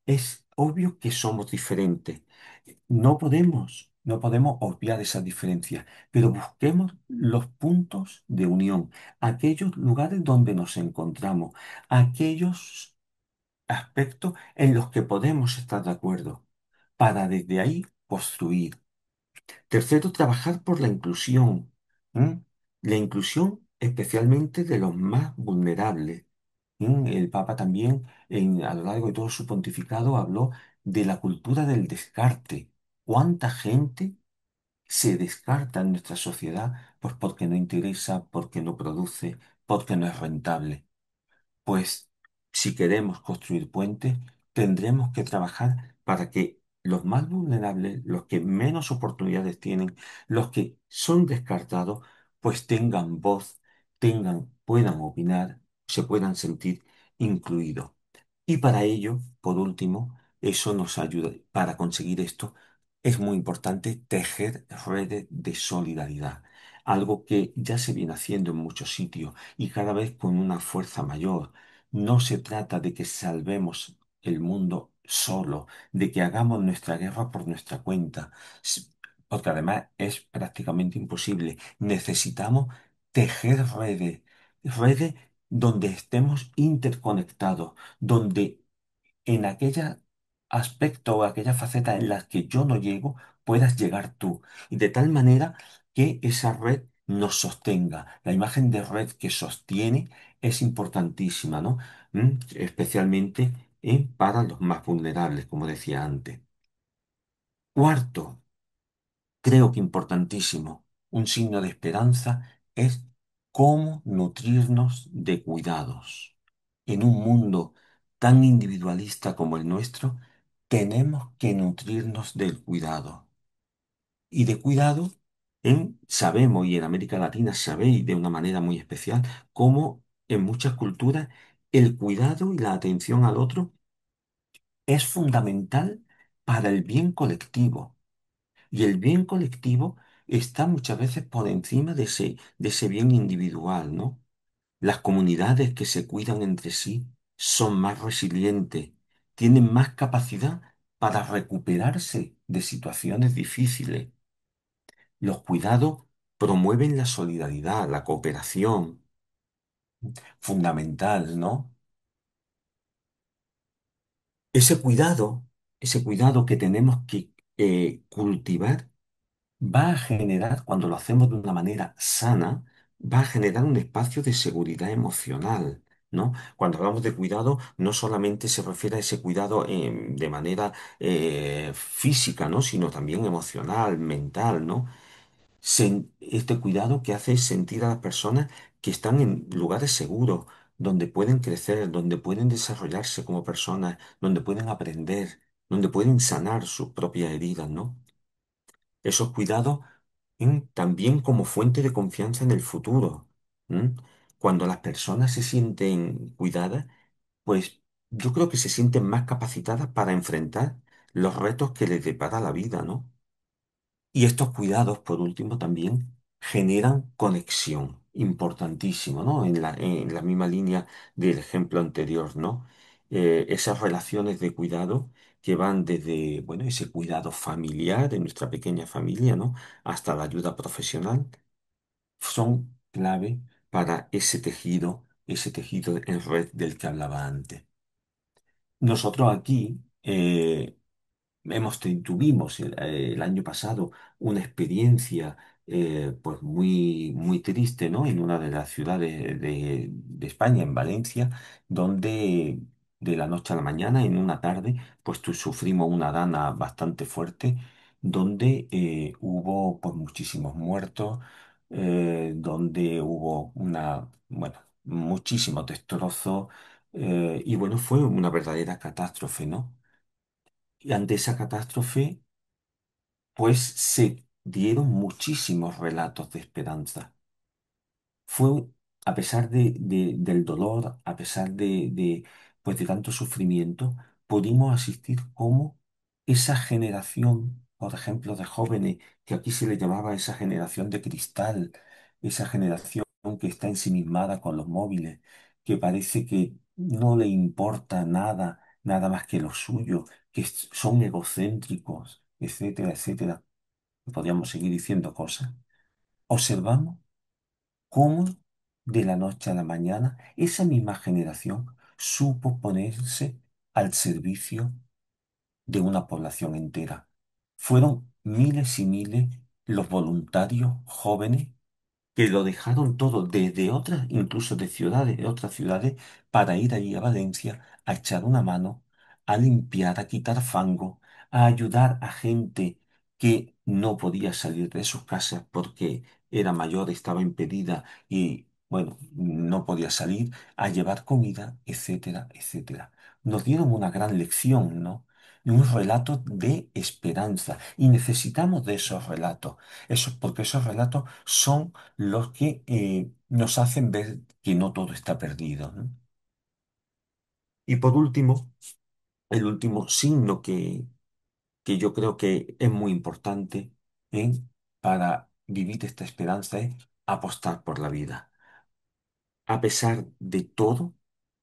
Es obvio que somos diferentes. No podemos obviar esas diferencias, pero busquemos los puntos de unión, aquellos lugares donde nos encontramos, aquellos aspectos en los que podemos estar de acuerdo, para desde ahí construir. Tercero, trabajar por la inclusión. ¿m? La inclusión especialmente de los más vulnerables. El Papa también, a lo largo de todo su pontificado, habló de la cultura del descarte. ¿Cuánta gente se descarta en nuestra sociedad? Pues porque no interesa, porque no produce, porque no es rentable. Pues si queremos construir puentes, tendremos que trabajar para que los más vulnerables, los que menos oportunidades tienen, los que son descartados, pues tengan voz, puedan opinar, se puedan sentir incluidos. Y para ello, por último, eso nos ayuda, para conseguir esto, es muy importante tejer redes de solidaridad, algo que ya se viene haciendo en muchos sitios y cada vez con una fuerza mayor. No se trata de que salvemos el mundo solo, de que hagamos nuestra guerra por nuestra cuenta, s- porque además es prácticamente imposible. Necesitamos tejer redes, redes donde estemos interconectados, donde en aquella aspecto o aquella faceta en la que yo no llego, puedas llegar tú. Y de tal manera que esa red nos sostenga. La imagen de red que sostiene es importantísima, ¿no? Especialmente para los más vulnerables, como decía antes. Cuarto, creo que importantísimo, un signo de esperanza es cómo nutrirnos de cuidados. En un mundo tan individualista como el nuestro, tenemos que nutrirnos del cuidado. Y de cuidado, sabemos, y en América Latina sabéis de una manera muy especial, cómo en muchas culturas el cuidado y la atención al otro es fundamental para el bien colectivo. Y el bien colectivo está muchas veces por encima de ese bien individual, ¿no? Las comunidades que se cuidan entre sí son más resilientes, tienen más capacidad para recuperarse de situaciones difíciles. Los cuidados promueven la solidaridad, la cooperación, fundamental, ¿no? Ese cuidado, ese cuidado que tenemos que cultivar va a generar, cuando lo hacemos de una manera sana, va a generar un espacio de seguridad emocional, ¿no? Cuando hablamos de cuidado, no solamente se refiere a ese cuidado de manera física, ¿no? Sino también emocional, mental, ¿no? Este cuidado que hace es sentir a las personas que están en lugares seguros, donde pueden crecer, donde pueden desarrollarse como personas, donde pueden aprender, donde pueden sanar sus propias heridas, ¿no? Esos cuidados también como fuente de confianza en el futuro. ¿M? Cuando las personas se sienten cuidadas, pues yo creo que se sienten más capacitadas para enfrentar los retos que les depara la vida, ¿no? Y estos cuidados, por último, también generan conexión, importantísimo, ¿no? En la misma línea del ejemplo anterior, ¿no? Esas relaciones de cuidado que van desde, bueno, ese cuidado familiar de nuestra pequeña familia, ¿no? Hasta la ayuda profesional, son clave para ese tejido en red del que hablaba antes. Nosotros aquí, tuvimos el año pasado una experiencia pues muy triste, ¿no? En una de las ciudades de España, en Valencia, donde de la noche a la mañana, en una tarde, pues sufrimos una dana bastante fuerte, donde hubo pues muchísimos muertos, donde hubo bueno, muchísimos destrozos, y bueno, fue una verdadera catástrofe, ¿no? Y ante esa catástrofe, pues se dieron muchísimos relatos de esperanza. Fue, a pesar del dolor, a pesar pues de tanto sufrimiento, pudimos asistir cómo esa generación, por ejemplo, de jóvenes, que aquí se le llamaba esa generación de cristal, esa generación que está ensimismada con los móviles, que parece que no le importa nada, nada más que lo suyo, que son egocéntricos, etcétera, etcétera. Podríamos seguir diciendo cosas. Observamos cómo de la noche a la mañana esa misma generación supo ponerse al servicio de una población entera. Fueron miles y miles los voluntarios jóvenes que lo dejaron todo desde otras, incluso de ciudades, de otras ciudades, para ir allí a Valencia a echar una mano, a limpiar, a quitar fango, a ayudar a gente que no podía salir de sus casas porque era mayor, estaba impedida y, bueno, no podía salir, a llevar comida, etcétera, etcétera. Nos dieron una gran lección, ¿no? un relato de esperanza. Y necesitamos de esos relatos, porque esos relatos son los que nos hacen ver que no todo está perdido, ¿no? Y por último, el último signo que yo creo que es muy importante para vivir esta esperanza es apostar por la vida. A pesar de todo,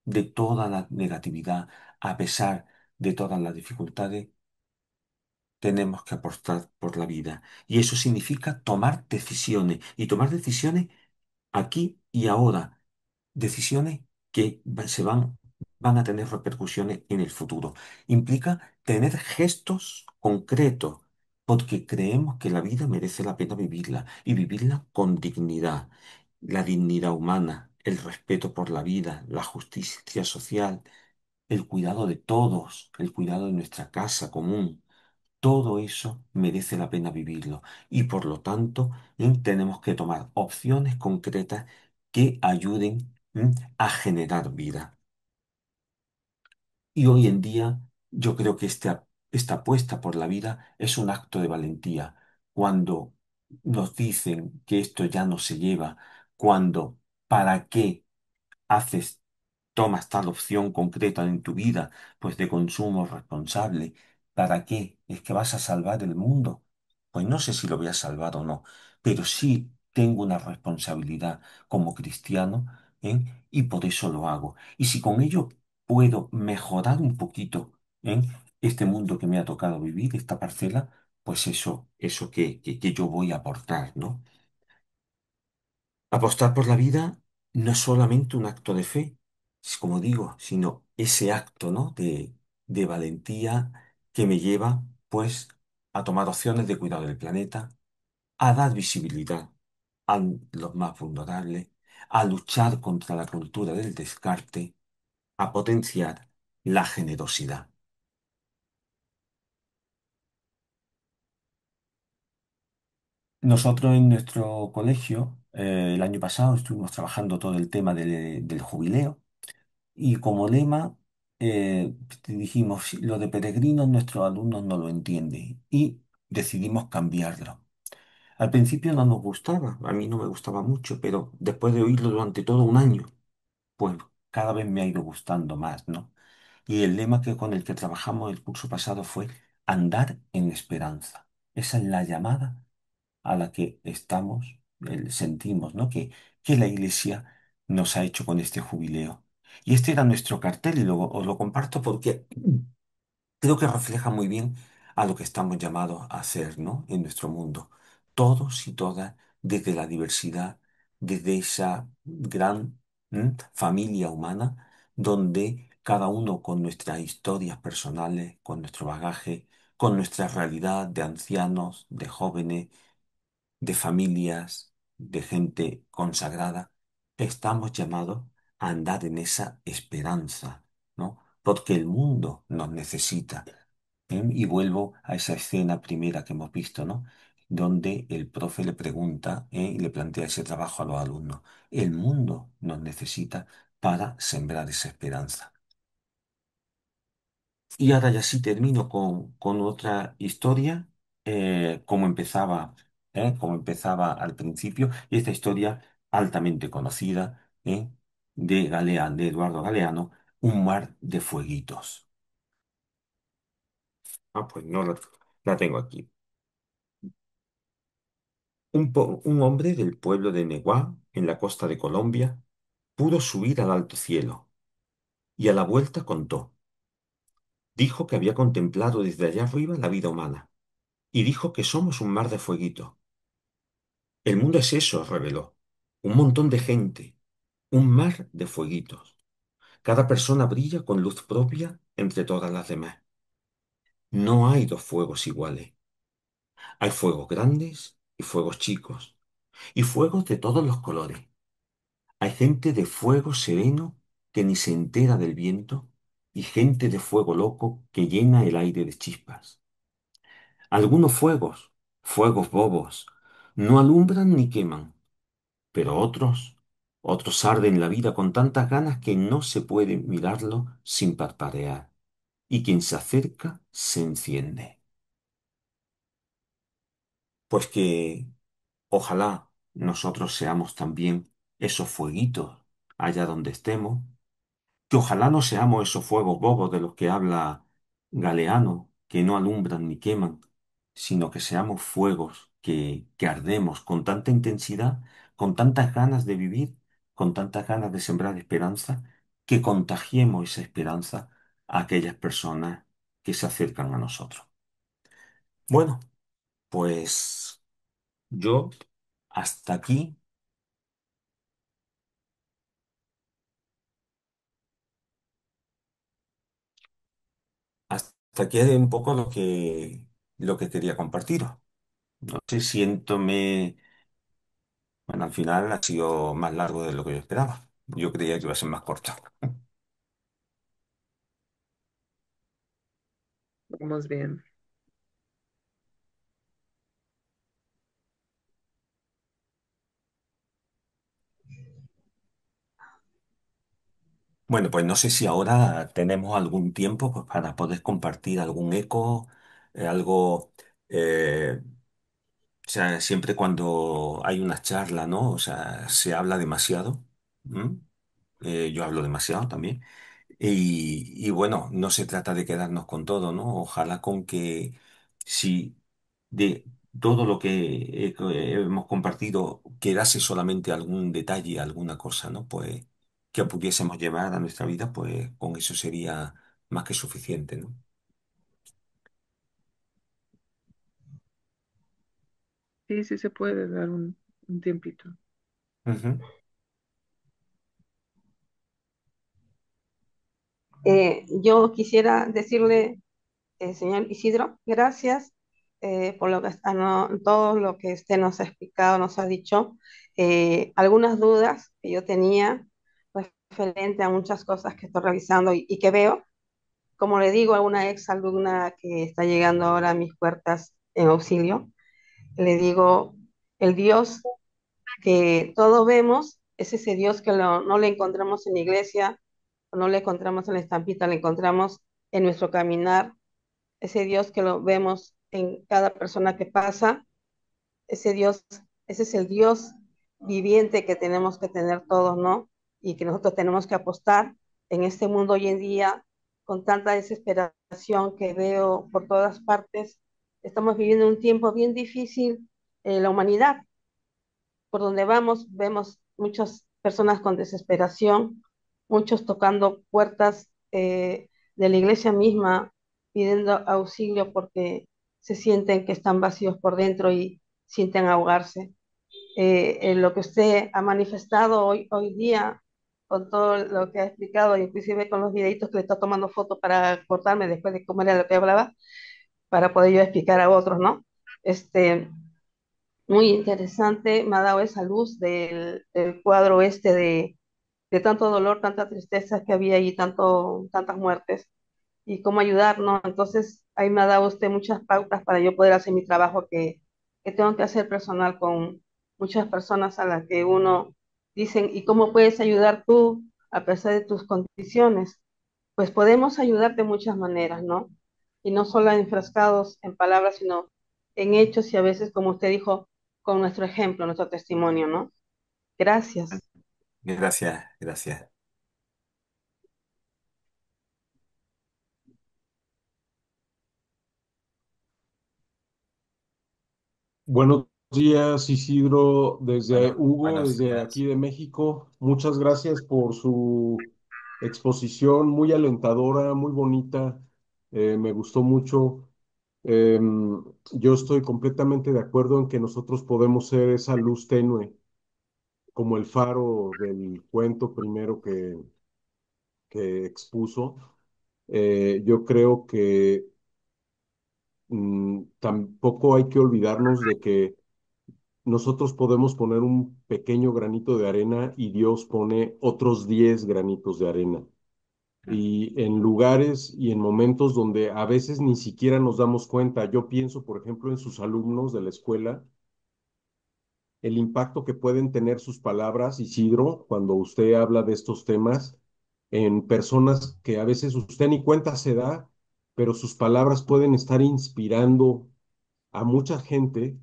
de toda la negatividad, a pesar de todas las dificultades, tenemos que apostar por la vida. Y eso significa tomar decisiones. Y tomar decisiones aquí y ahora. Decisiones que van a tener repercusiones en el futuro. Implica tener gestos concretos, porque creemos que la vida merece la pena vivirla y vivirla con dignidad. La dignidad humana, el respeto por la vida, la justicia social, el cuidado de todos, el cuidado de nuestra casa común. Todo eso merece la pena vivirlo y por lo tanto tenemos que tomar opciones concretas que ayuden a generar vida. Y hoy en día yo creo que esta apuesta por la vida es un acto de valentía. Cuando nos dicen que esto ya no se lleva, cuando ¿para qué haces, tomas tal opción concreta en tu vida, pues de consumo responsable? ¿Para qué? ¿Es que vas a salvar el mundo? Pues no sé si lo voy a salvar o no, pero sí tengo una responsabilidad como cristiano, ¿eh? Y por eso lo hago. Y si con ello puedo mejorar un poquito, ¿eh? Este mundo que me ha tocado vivir, esta parcela, pues eso que yo voy a aportar, ¿no? Apostar por la vida no es solamente un acto de fe, como digo, sino ese acto, ¿no? de valentía que me lleva, pues, a tomar opciones de cuidado del planeta, a dar visibilidad a los más vulnerables, a luchar contra la cultura del descarte, a potenciar la generosidad. Nosotros en nuestro colegio, el año pasado estuvimos trabajando todo el tema del jubileo. Y como lema, dijimos, "Sí, lo de peregrinos nuestros alumnos no lo entienden", y decidimos cambiarlo. Al principio no nos gustaba, a mí no me gustaba mucho, pero después de oírlo durante todo un año, pues cada vez me ha ido gustando más, ¿no? Y el lema con el que trabajamos el curso pasado fue andar en esperanza. Esa es la llamada a la que estamos, sentimos, ¿no? Que la Iglesia nos ha hecho con este jubileo. Y este era nuestro cartel y os lo comparto porque creo que refleja muy bien a lo que estamos llamados a hacer, ¿no? En nuestro mundo. Todos y todas, desde la diversidad, desde esa gran familia humana, donde cada uno con nuestras historias personales, con nuestro bagaje, con nuestra realidad de ancianos, de jóvenes, de familias, de gente consagrada, estamos llamados a andar en esa esperanza, ¿no? Porque el mundo nos necesita. Y vuelvo a esa escena primera que hemos visto, ¿no? Donde el profe le pregunta, y le plantea ese trabajo a los alumnos. El mundo nos necesita para sembrar esa esperanza. Y ahora ya sí termino con otra historia, como empezaba al principio, y esta historia altamente conocida, de Eduardo Galeano, Un mar de fueguitos. Ah, pues no la tengo aquí. Un hombre del pueblo de Neguá, en la costa de Colombia, pudo subir al alto cielo, y a la vuelta contó. Dijo que había contemplado desde allá arriba la vida humana, y dijo que somos un mar de fueguitos. El mundo es eso, reveló. Un montón de gente, un mar de fueguitos. Cada persona brilla con luz propia entre todas las demás. No hay dos fuegos iguales. Hay fuegos grandes y fuegos chicos, y fuegos de todos los colores. Hay gente de fuego sereno que ni se entera del viento, y gente de fuego loco que llena el aire de chispas. Algunos fuegos bobos, no alumbran ni queman. Pero otros arden la vida con tantas ganas que no se puede mirarlo sin parpadear. y quien se acerca se enciende. Pues que ojalá nosotros seamos también esos fueguitos allá donde estemos, que ojalá no seamos esos fuegos bobos de los que habla Galeano, que no alumbran ni queman, sino que seamos fuegos que ardemos con tanta intensidad, con tantas ganas de vivir, con tantas ganas de sembrar esperanza, que contagiemos esa esperanza a aquellas personas que se acercan a nosotros. Bueno, pues yo hasta aquí, hasta aquí es un poco lo que quería compartiros. No sé, bueno, al final ha sido más largo de lo que yo esperaba. Yo creía que iba a ser más corto. Vamos bien. Bueno, pues no sé si ahora tenemos algún tiempo pues, para poder compartir algún eco, algo, o sea, siempre cuando hay una charla, ¿no? O sea, se habla demasiado. ¿M? Yo hablo demasiado también. Y bueno, no se trata de quedarnos con todo, ¿no? Ojalá con que si de todo lo que hemos compartido quedase solamente algún detalle, alguna cosa, ¿no? Pues que pudiésemos llevar a nuestra vida, pues con eso sería más que suficiente, ¿no? Sí, sí se puede dar un tiempito. Ujú. Yo quisiera decirle, señor Isidro, gracias por lo que, todo lo que usted nos ha explicado, nos ha dicho. Algunas dudas que yo tenía referente a muchas cosas que estoy realizando y que veo, como le digo a una ex alumna que está llegando ahora a mis puertas en auxilio, le digo, el Dios que todos vemos es ese Dios que no le encontramos en la iglesia, no le encontramos en la estampita, le encontramos en nuestro caminar, ese Dios que lo vemos en cada persona que pasa, ese Dios, ese es el Dios viviente que tenemos que tener todos, ¿no? Y que nosotros tenemos que apostar en este mundo hoy en día, con tanta desesperación que veo por todas partes. Estamos viviendo un tiempo bien difícil en la humanidad. Por donde vamos, vemos muchas personas con desesperación, muchos tocando puertas de la iglesia misma, pidiendo auxilio porque se sienten que están vacíos por dentro y sienten ahogarse. En lo que usted ha manifestado hoy día, con todo lo que ha explicado, inclusive con los videitos que le está tomando fotos para cortarme después de comer lo que hablaba, para poder yo explicar a otros, ¿no? Este, muy interesante, me ha dado esa luz del cuadro este de tanto dolor, tanta tristeza que había y tantas muertes y cómo ayudar, ¿no? Entonces, ahí me ha dado usted muchas pautas para yo poder hacer mi trabajo que tengo que hacer personal con muchas personas a las que uno dicen, ¿y cómo puedes ayudar tú a pesar de tus condiciones? Pues podemos ayudar de muchas maneras, ¿no? Y no solo enfrascados en palabras, sino en hechos y a veces, como usted dijo, con nuestro ejemplo, nuestro testimonio, ¿no? Gracias. Gracias, gracias. Buenos días, Isidro, desde Hugo, Buenos desde días. aquí de México. Muchas gracias por su exposición, muy alentadora, muy bonita. Me gustó mucho. Yo estoy completamente de acuerdo en que nosotros podemos ser esa luz tenue, como el faro del cuento primero que expuso. Yo creo que tampoco hay que olvidarnos de que nosotros podemos poner un pequeño granito de arena y Dios pone otros 10 granitos de arena. Y en lugares y en momentos donde a veces ni siquiera nos damos cuenta, yo pienso, por ejemplo, en sus alumnos de la escuela, el impacto que pueden tener sus palabras, Isidro, cuando usted habla de estos temas, en personas que a veces usted ni cuenta se da pero sus palabras pueden estar inspirando a mucha gente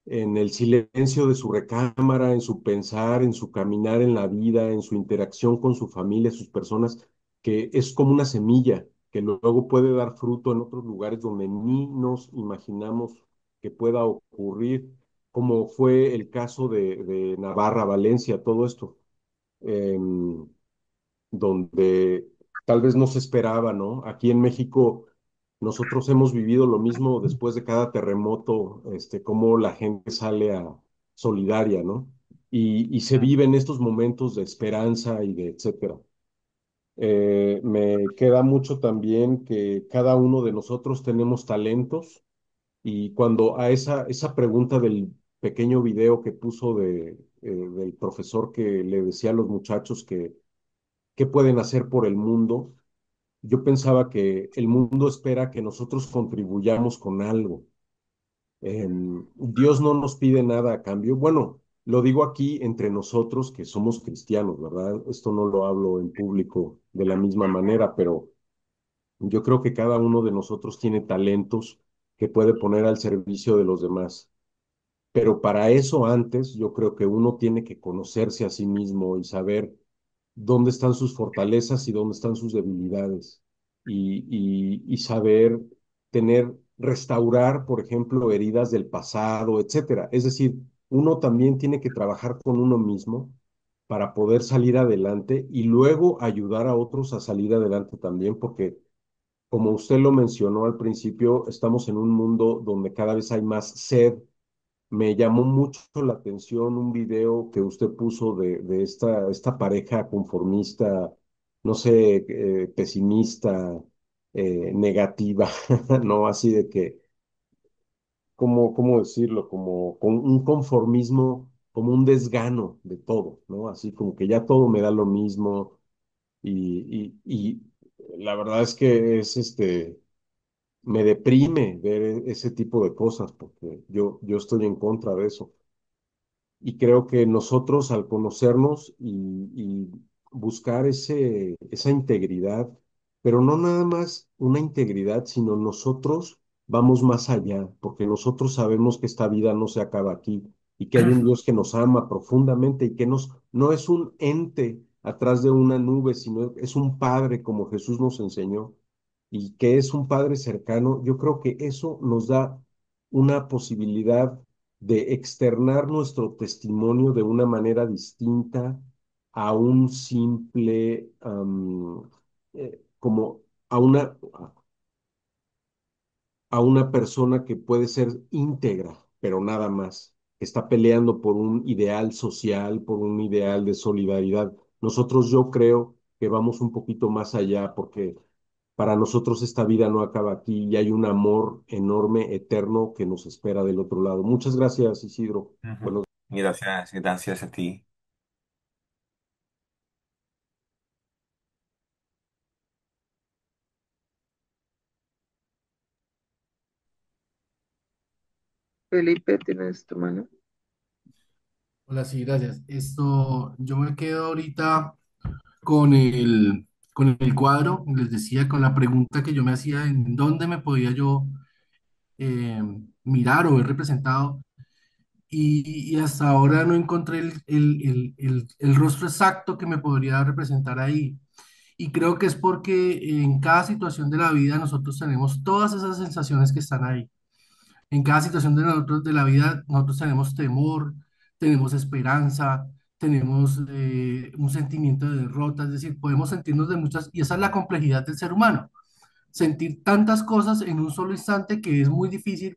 en el silencio de su recámara, en su pensar, en su caminar en la vida, en su interacción con su familia, sus personas, que es como una semilla que luego puede dar fruto en otros lugares donde ni nos imaginamos que pueda ocurrir, como fue el caso de Navarra, Valencia, todo esto, donde tal vez no se esperaba, ¿no? Aquí en México nosotros hemos vivido lo mismo después de cada terremoto, cómo la gente sale a solidaria, ¿no? Y se viven estos momentos de esperanza y de etcétera. Me queda mucho también que cada uno de nosotros tenemos talentos y cuando a esa pregunta del pequeño video que puso del profesor que le decía a los muchachos que qué pueden hacer por el mundo, yo pensaba que el mundo espera que nosotros contribuyamos con algo. Dios no nos pide nada a cambio. Bueno, lo digo aquí entre nosotros que somos cristianos, ¿verdad? Esto no lo hablo en público de la misma manera, pero yo creo que cada uno de nosotros tiene talentos que puede poner al servicio de los demás. Pero para eso antes, yo creo que uno tiene que conocerse a sí mismo y saber dónde están sus fortalezas y dónde están sus debilidades. Y saber restaurar, por ejemplo, heridas del pasado, etcétera. Es decir, uno también tiene que trabajar con uno mismo para poder salir adelante y luego ayudar a otros a salir adelante también, porque como usted lo mencionó al principio, estamos en un mundo donde cada vez hay más sed. Me llamó mucho la atención un video que usted puso de esta pareja conformista, no sé, pesimista, negativa, ¿no? Así de que, ¿cómo decirlo? Como con un conformismo, como un desgano de todo, ¿no? Así como que ya todo me da lo mismo y la verdad es que me deprime ver ese tipo de cosas porque yo estoy en contra de eso. Y creo que nosotros al conocernos y buscar esa integridad, pero no nada más una integridad, sino nosotros vamos más allá, porque nosotros sabemos que esta vida no se acaba aquí y que hay un Dios que nos ama profundamente y que no es un ente atrás de una nube, sino es un Padre como Jesús nos enseñó y que es un Padre cercano. Yo creo que eso nos da una posibilidad de externar nuestro testimonio de una manera distinta a un simple, como a una persona que puede ser íntegra, pero nada más, que está peleando por un ideal social, por un ideal de solidaridad. Nosotros yo creo que vamos un poquito más allá porque para nosotros esta vida no acaba aquí y hay un amor enorme, eterno que nos espera del otro lado. Muchas gracias, Isidro. Ujú. Gracias, gracias a ti. Felipe, ¿tienes tu mano? Hola, sí, gracias. Yo me quedo ahorita con el cuadro, les decía, con la pregunta que yo me hacía en dónde me podía yo eh, mirar o ver representado, y hasta ahora no encontré el rostro exacto que me podría representar ahí. Y creo que es porque en cada situación de la vida nosotros tenemos todas esas sensaciones que están ahí. En cada situación de nosotros de la vida, nosotros tenemos temor, tenemos esperanza, tenemos un sentimiento de derrota, es decir, podemos sentirnos de muchas, y esa es la complejidad del ser humano, sentir tantas cosas en un solo instante que es muy difícil,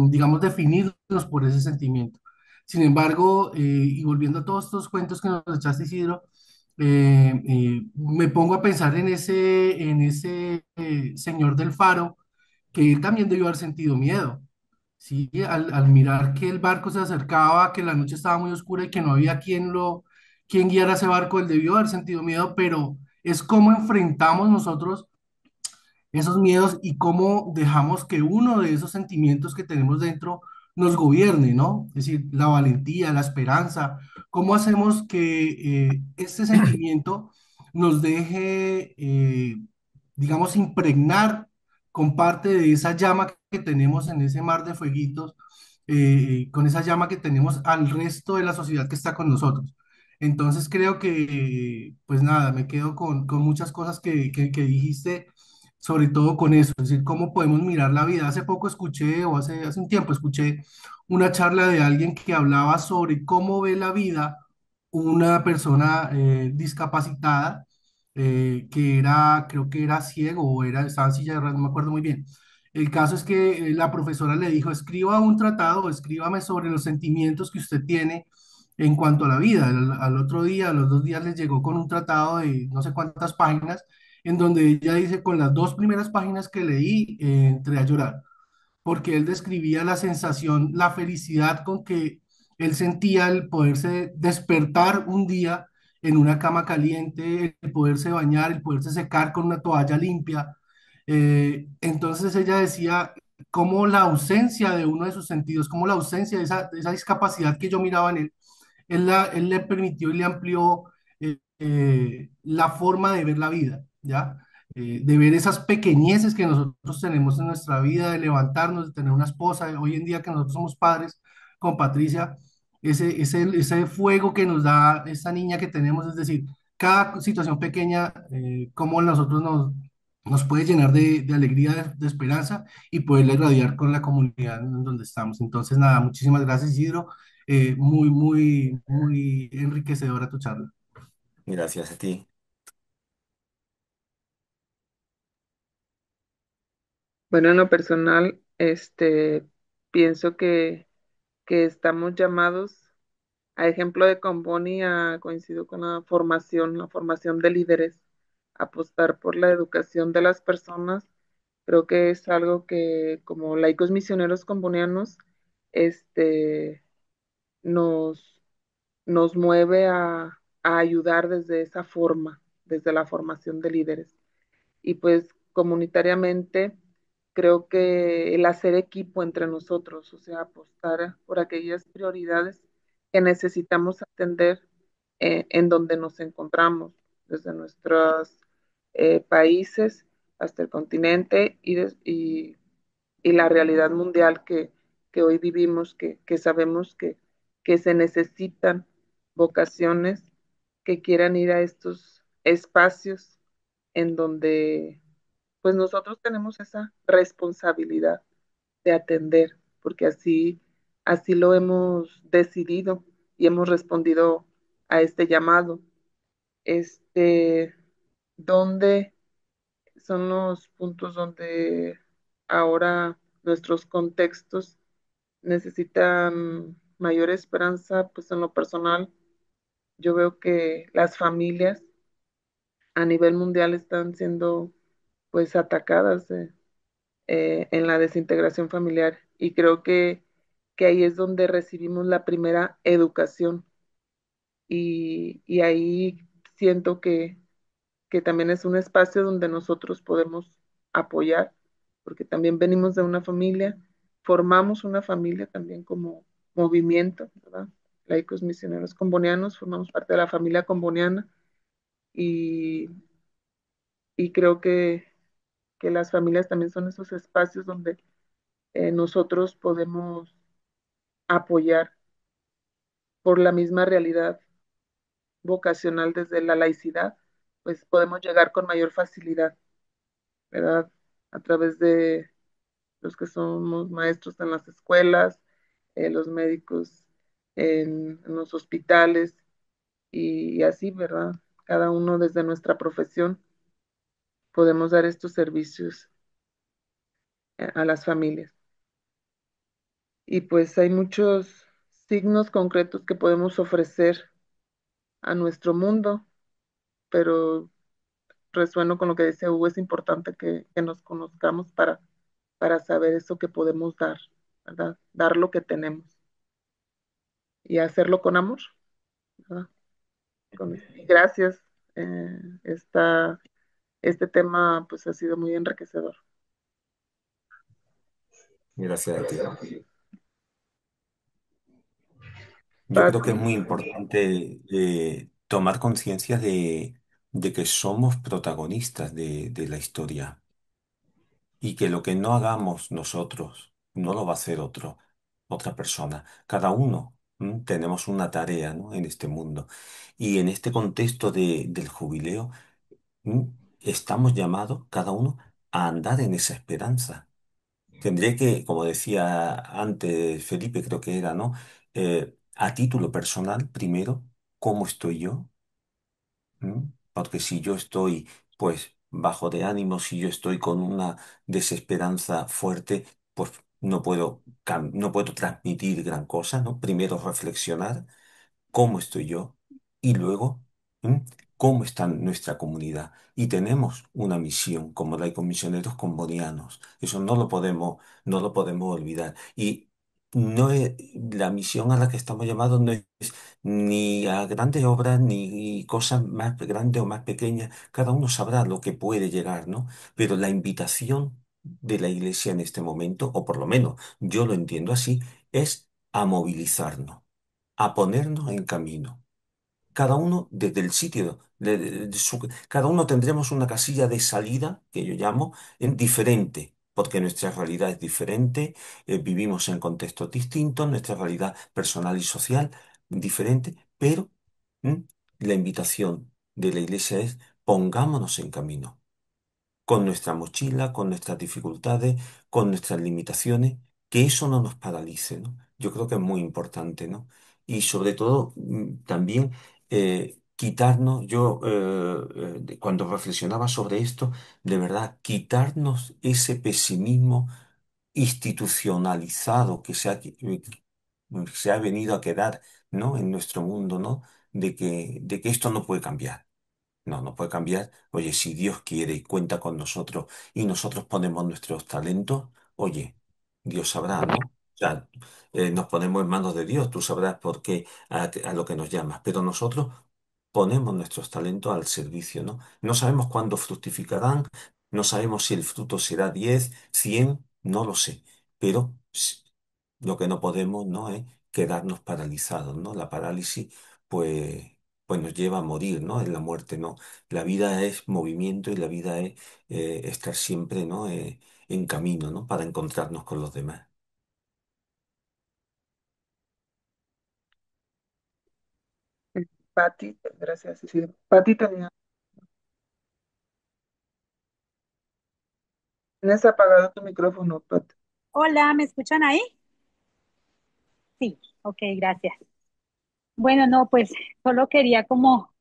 digamos, definirnos por ese sentimiento. Sin embargo, y volviendo a todos estos cuentos que nos echaste, Isidro, me pongo a pensar en ese señor del faro, que él también debió haber sentido miedo. Sí, al mirar que el barco se acercaba, que la noche estaba muy oscura y que no había quien guiara ese barco, él debió haber sentido miedo, pero es cómo enfrentamos nosotros esos miedos y cómo dejamos que uno de esos sentimientos que tenemos dentro nos gobierne, ¿no? Es decir, la valentía, la esperanza, cómo hacemos que este sentimiento nos deje, digamos, impregnar con parte de esa llama que tenemos en ese mar de fueguitos, con esa llama que tenemos al resto de la sociedad que está con nosotros. Entonces creo que, pues nada, me quedo con muchas cosas que dijiste, sobre todo con eso, es decir, cómo podemos mirar la vida. Hace poco escuché, o hace un tiempo escuché una charla de alguien que hablaba sobre cómo ve la vida una persona discapacitada, que era, creo que era ciego o era, estaba en silla de ruedas, no me acuerdo muy bien. El caso es que la profesora le dijo, escriba un tratado, escríbame sobre los sentimientos que usted tiene en cuanto a la vida. Al otro día, a los 2 días, les llegó con un tratado de no sé cuántas páginas, en donde ella dice, con las 2 primeras páginas que leí, entré a llorar porque él describía la sensación, la felicidad con que él sentía el poderse despertar un día en una cama caliente, el poderse bañar, el poderse secar con una toalla limpia. Entonces ella decía cómo la ausencia de uno de sus sentidos, cómo la ausencia de esa discapacidad que yo miraba en él, él le permitió y le amplió la forma de ver la vida, ¿ya? De ver esas pequeñeces que nosotros tenemos en nuestra vida, de levantarnos, de tener una esposa, hoy en día que nosotros somos padres con Patricia, ese fuego que nos da esa niña que tenemos, es decir, cada situación pequeña, cómo nosotros nos puede llenar de alegría, de esperanza y poderla irradiar con la comunidad en donde estamos. Entonces, nada, muchísimas gracias, Isidro. Muy enriquecedora tu charla. Gracias a ti. Bueno, en lo personal, pienso que estamos llamados, a ejemplo de Comboni, coincido con la formación de líderes, apostar por la educación de las personas. Creo que es algo que como laicos misioneros combonianos, este, nos, nos mueve a ayudar desde esa forma, desde la formación de líderes. Y pues comunitariamente creo que el hacer equipo entre nosotros, o sea, apostar por aquellas prioridades que necesitamos atender en donde nos encontramos, desde nuestros países hasta el continente y la realidad mundial que hoy vivimos, que sabemos que se necesitan vocaciones que quieran ir a estos espacios en donde pues nosotros tenemos esa responsabilidad de atender, porque así lo hemos decidido y hemos respondido a este llamado. Este, ¿Dónde son los puntos donde ahora nuestros contextos necesitan mayor esperanza? Pues en lo personal, yo veo que las familias a nivel mundial están siendo pues atacadas en la desintegración familiar y creo que ahí es donde recibimos la primera educación y ahí siento que también es un espacio donde nosotros podemos apoyar, porque también venimos de una familia, formamos una familia también como movimiento, ¿verdad? Laicos misioneros combonianos, formamos parte de la familia comboniana y, y creo que las familias también son esos espacios donde nosotros podemos apoyar por la misma realidad vocacional desde la laicidad, pues podemos llegar con mayor facilidad, ¿verdad? A través de los que somos maestros en las escuelas, los médicos en los hospitales y así, ¿verdad? Cada uno desde nuestra profesión podemos dar estos servicios a las familias. Y pues hay muchos signos concretos que podemos ofrecer a nuestro mundo, pero resueno con lo que dice Hugo, es importante que nos conozcamos para saber eso que podemos dar, ¿verdad? Dar lo que tenemos y hacerlo con amor, ¿verdad? Gracias. Este tema pues ha sido muy enriquecedor. Gracias a ti. Yo creo que es Paco. muy importante tomar conciencia de que somos protagonistas de la historia. y que lo que no hagamos nosotros no lo va a hacer otra persona. Cada uno tenemos una tarea, ¿no? En este mundo. Y en este contexto del jubileo, ¿m? estamos llamados cada uno a andar en esa esperanza. Tendré que, como decía antes Felipe, creo que era, ¿no? A título personal, primero, ¿cómo estoy yo? Porque si yo estoy, pues, bajo de ánimo, si yo estoy con una desesperanza fuerte, pues no puedo transmitir gran cosa, ¿no? Primero reflexionar cómo estoy yo y luego ¿m? cómo está nuestra comunidad. Y tenemos una misión como laicos misioneros combonianos. Eso no lo podemos olvidar. Y no es, la misión a la que estamos llamados no es ni a grandes obras ni cosas más grandes o más pequeñas. Cada uno sabrá lo que puede llegar, ¿no? Pero la invitación de la Iglesia en este momento, o por lo menos yo lo entiendo así, es a movilizarnos, a ponernos en camino. Cada uno desde el sitio, cada uno tendremos una casilla de salida, que yo llamo, en diferente, porque nuestra realidad es diferente, vivimos en contextos distintos, nuestra realidad personal y social diferente, pero ¿m? la invitación de la Iglesia es pongámonos en camino con nuestra mochila, con nuestras dificultades, con nuestras limitaciones, que eso no nos paralice, ¿no? Yo creo que es muy importante, ¿no? Y sobre todo también quitarnos, cuando reflexionaba sobre esto, de verdad, quitarnos ese pesimismo institucionalizado se ha venido a quedar, ¿no? En nuestro mundo, ¿no? De que esto no puede cambiar. No, no puede cambiar. Oye, si Dios quiere y cuenta con nosotros y nosotros ponemos nuestros talentos, oye, Dios sabrá, ¿no? O sea, nos ponemos en manos de Dios, tú sabrás por qué a lo que nos llamas, pero nosotros ponemos nuestros talentos al servicio, ¿no? No sabemos cuándo fructificarán, no sabemos si el fruto será 10, 100, no lo sé, pero lo que no podemos, ¿no? Es quedarnos paralizados, ¿no? La parálisis, pues pues nos lleva a morir, ¿no? Es la muerte, ¿no? La vida es movimiento y la vida es estar siempre, ¿no? En camino, ¿no? Para encontrarnos con los demás. Pati, gracias, Isidro. Pati, tienes apagado tu micrófono, Pati. Hola, ¿me escuchan ahí? Sí, ok, gracias. Bueno, no, pues solo quería como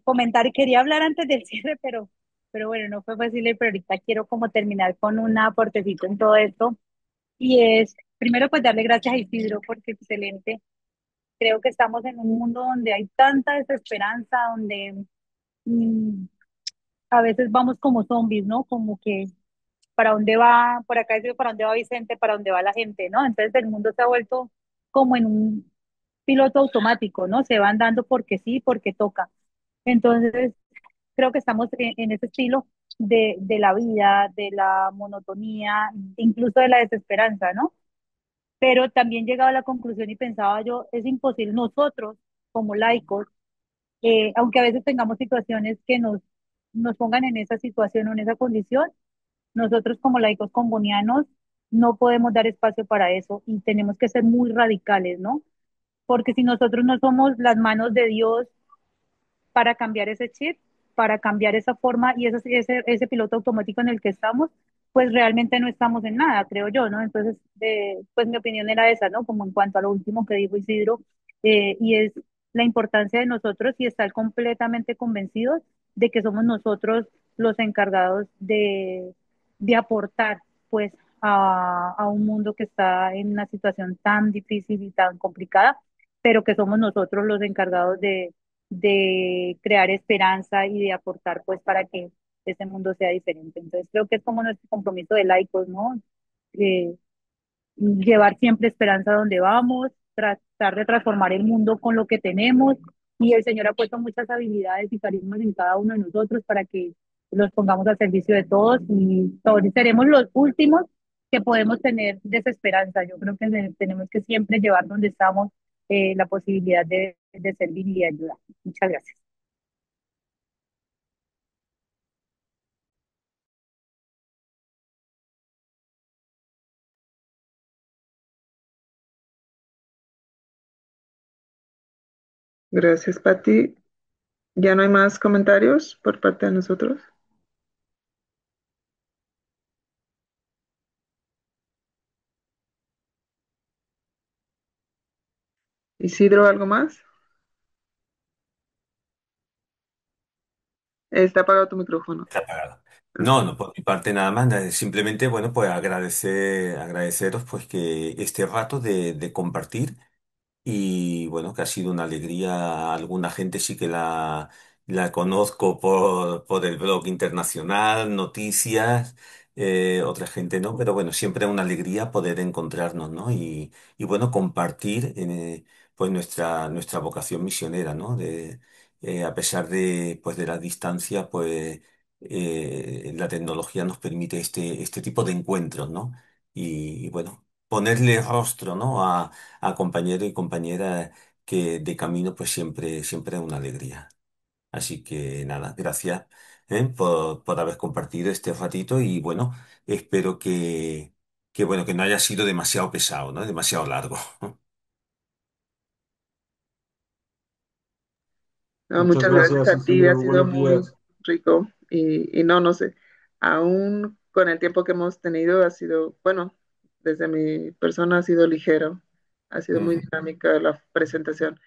comentar y quería hablar antes del cierre, pero bueno, no fue posible, pero ahorita quiero como terminar con un aportecito en todo esto. Y es, primero pues darle gracias a Isidro porque excelente. Creo que estamos en un mundo donde hay tanta desesperanza, donde mm, a veces vamos como zombies, ¿no? Como que para dónde va, por acá dice para dónde va Vicente, para dónde va la gente, ¿no? Entonces el mundo se ha vuelto como en un piloto automático, ¿no? Se van dando porque sí, porque toca. Entonces creo que estamos en ese estilo de la vida, de la monotonía, incluso de la desesperanza, ¿no? Pero también llegaba a la conclusión y pensaba yo, es imposible nosotros como laicos, aunque a veces tengamos situaciones que nos pongan en esa situación o en esa condición, nosotros como laicos combonianos no podemos dar espacio para eso y tenemos que ser muy radicales, ¿no? Porque si nosotros no somos las manos de Dios para cambiar ese chip, para cambiar esa forma y ese piloto automático en el que estamos, pues realmente no estamos en nada, creo yo, ¿no? Entonces, pues mi opinión era esa, ¿no? Como en cuanto a lo último que dijo Isidro, y es la importancia de nosotros y estar completamente convencidos de que somos nosotros los encargados de aportar, pues, a un mundo que está en una situación tan difícil y tan complicada, pero que somos nosotros los encargados de crear esperanza y de aportar pues para que ese mundo sea diferente. Entonces creo que es como nuestro compromiso de laicos, ¿no? Eh, Llevar siempre esperanza donde vamos, tratar de transformar el mundo con lo que tenemos y el Señor ha puesto muchas habilidades y carismas en cada uno de nosotros para que los pongamos al servicio de todos y todos seremos los últimos que podemos tener desesperanza. Yo creo que tenemos que siempre llevar donde estamos la posibilidad de servir y de ayudar. Muchas gracias. Gracias, Pati. ¿Ya no hay más comentarios por parte de nosotros? Isidro, ¿algo más? Está apagado tu micrófono. Está apagado. Ok. No, no, por mi parte nada más, simplemente, bueno, pues agradeceros pues que este rato de compartir. Y bueno, que ha sido una alegría. Alguna gente sí que la conozco por el blog internacional, noticias, otra gente no, pero bueno, siempre es una alegría poder encontrarnos, ¿no? Y bueno, compartir pues nuestra vocación misionera, ¿no? A pesar de la distancia, pues la tecnología nos permite este tipo de encuentros, ¿no? Y bueno, ponerle rostro, ¿no? A compañeros y compañeras que de camino pues siempre es una alegría. Así que nada, gracias por haber compartido este ratito y bueno, espero que no haya sido demasiado pesado, ¿no? Demasiado largo. No, Muchas muchas gracias gracias, a ti, ha Isidro. sido Buenos muy días. rico y no sé, aún con el tiempo que hemos tenido ha sido, bueno, desde mi persona ha sido ligero, ha sido muy Ujú. dinámica la presentación.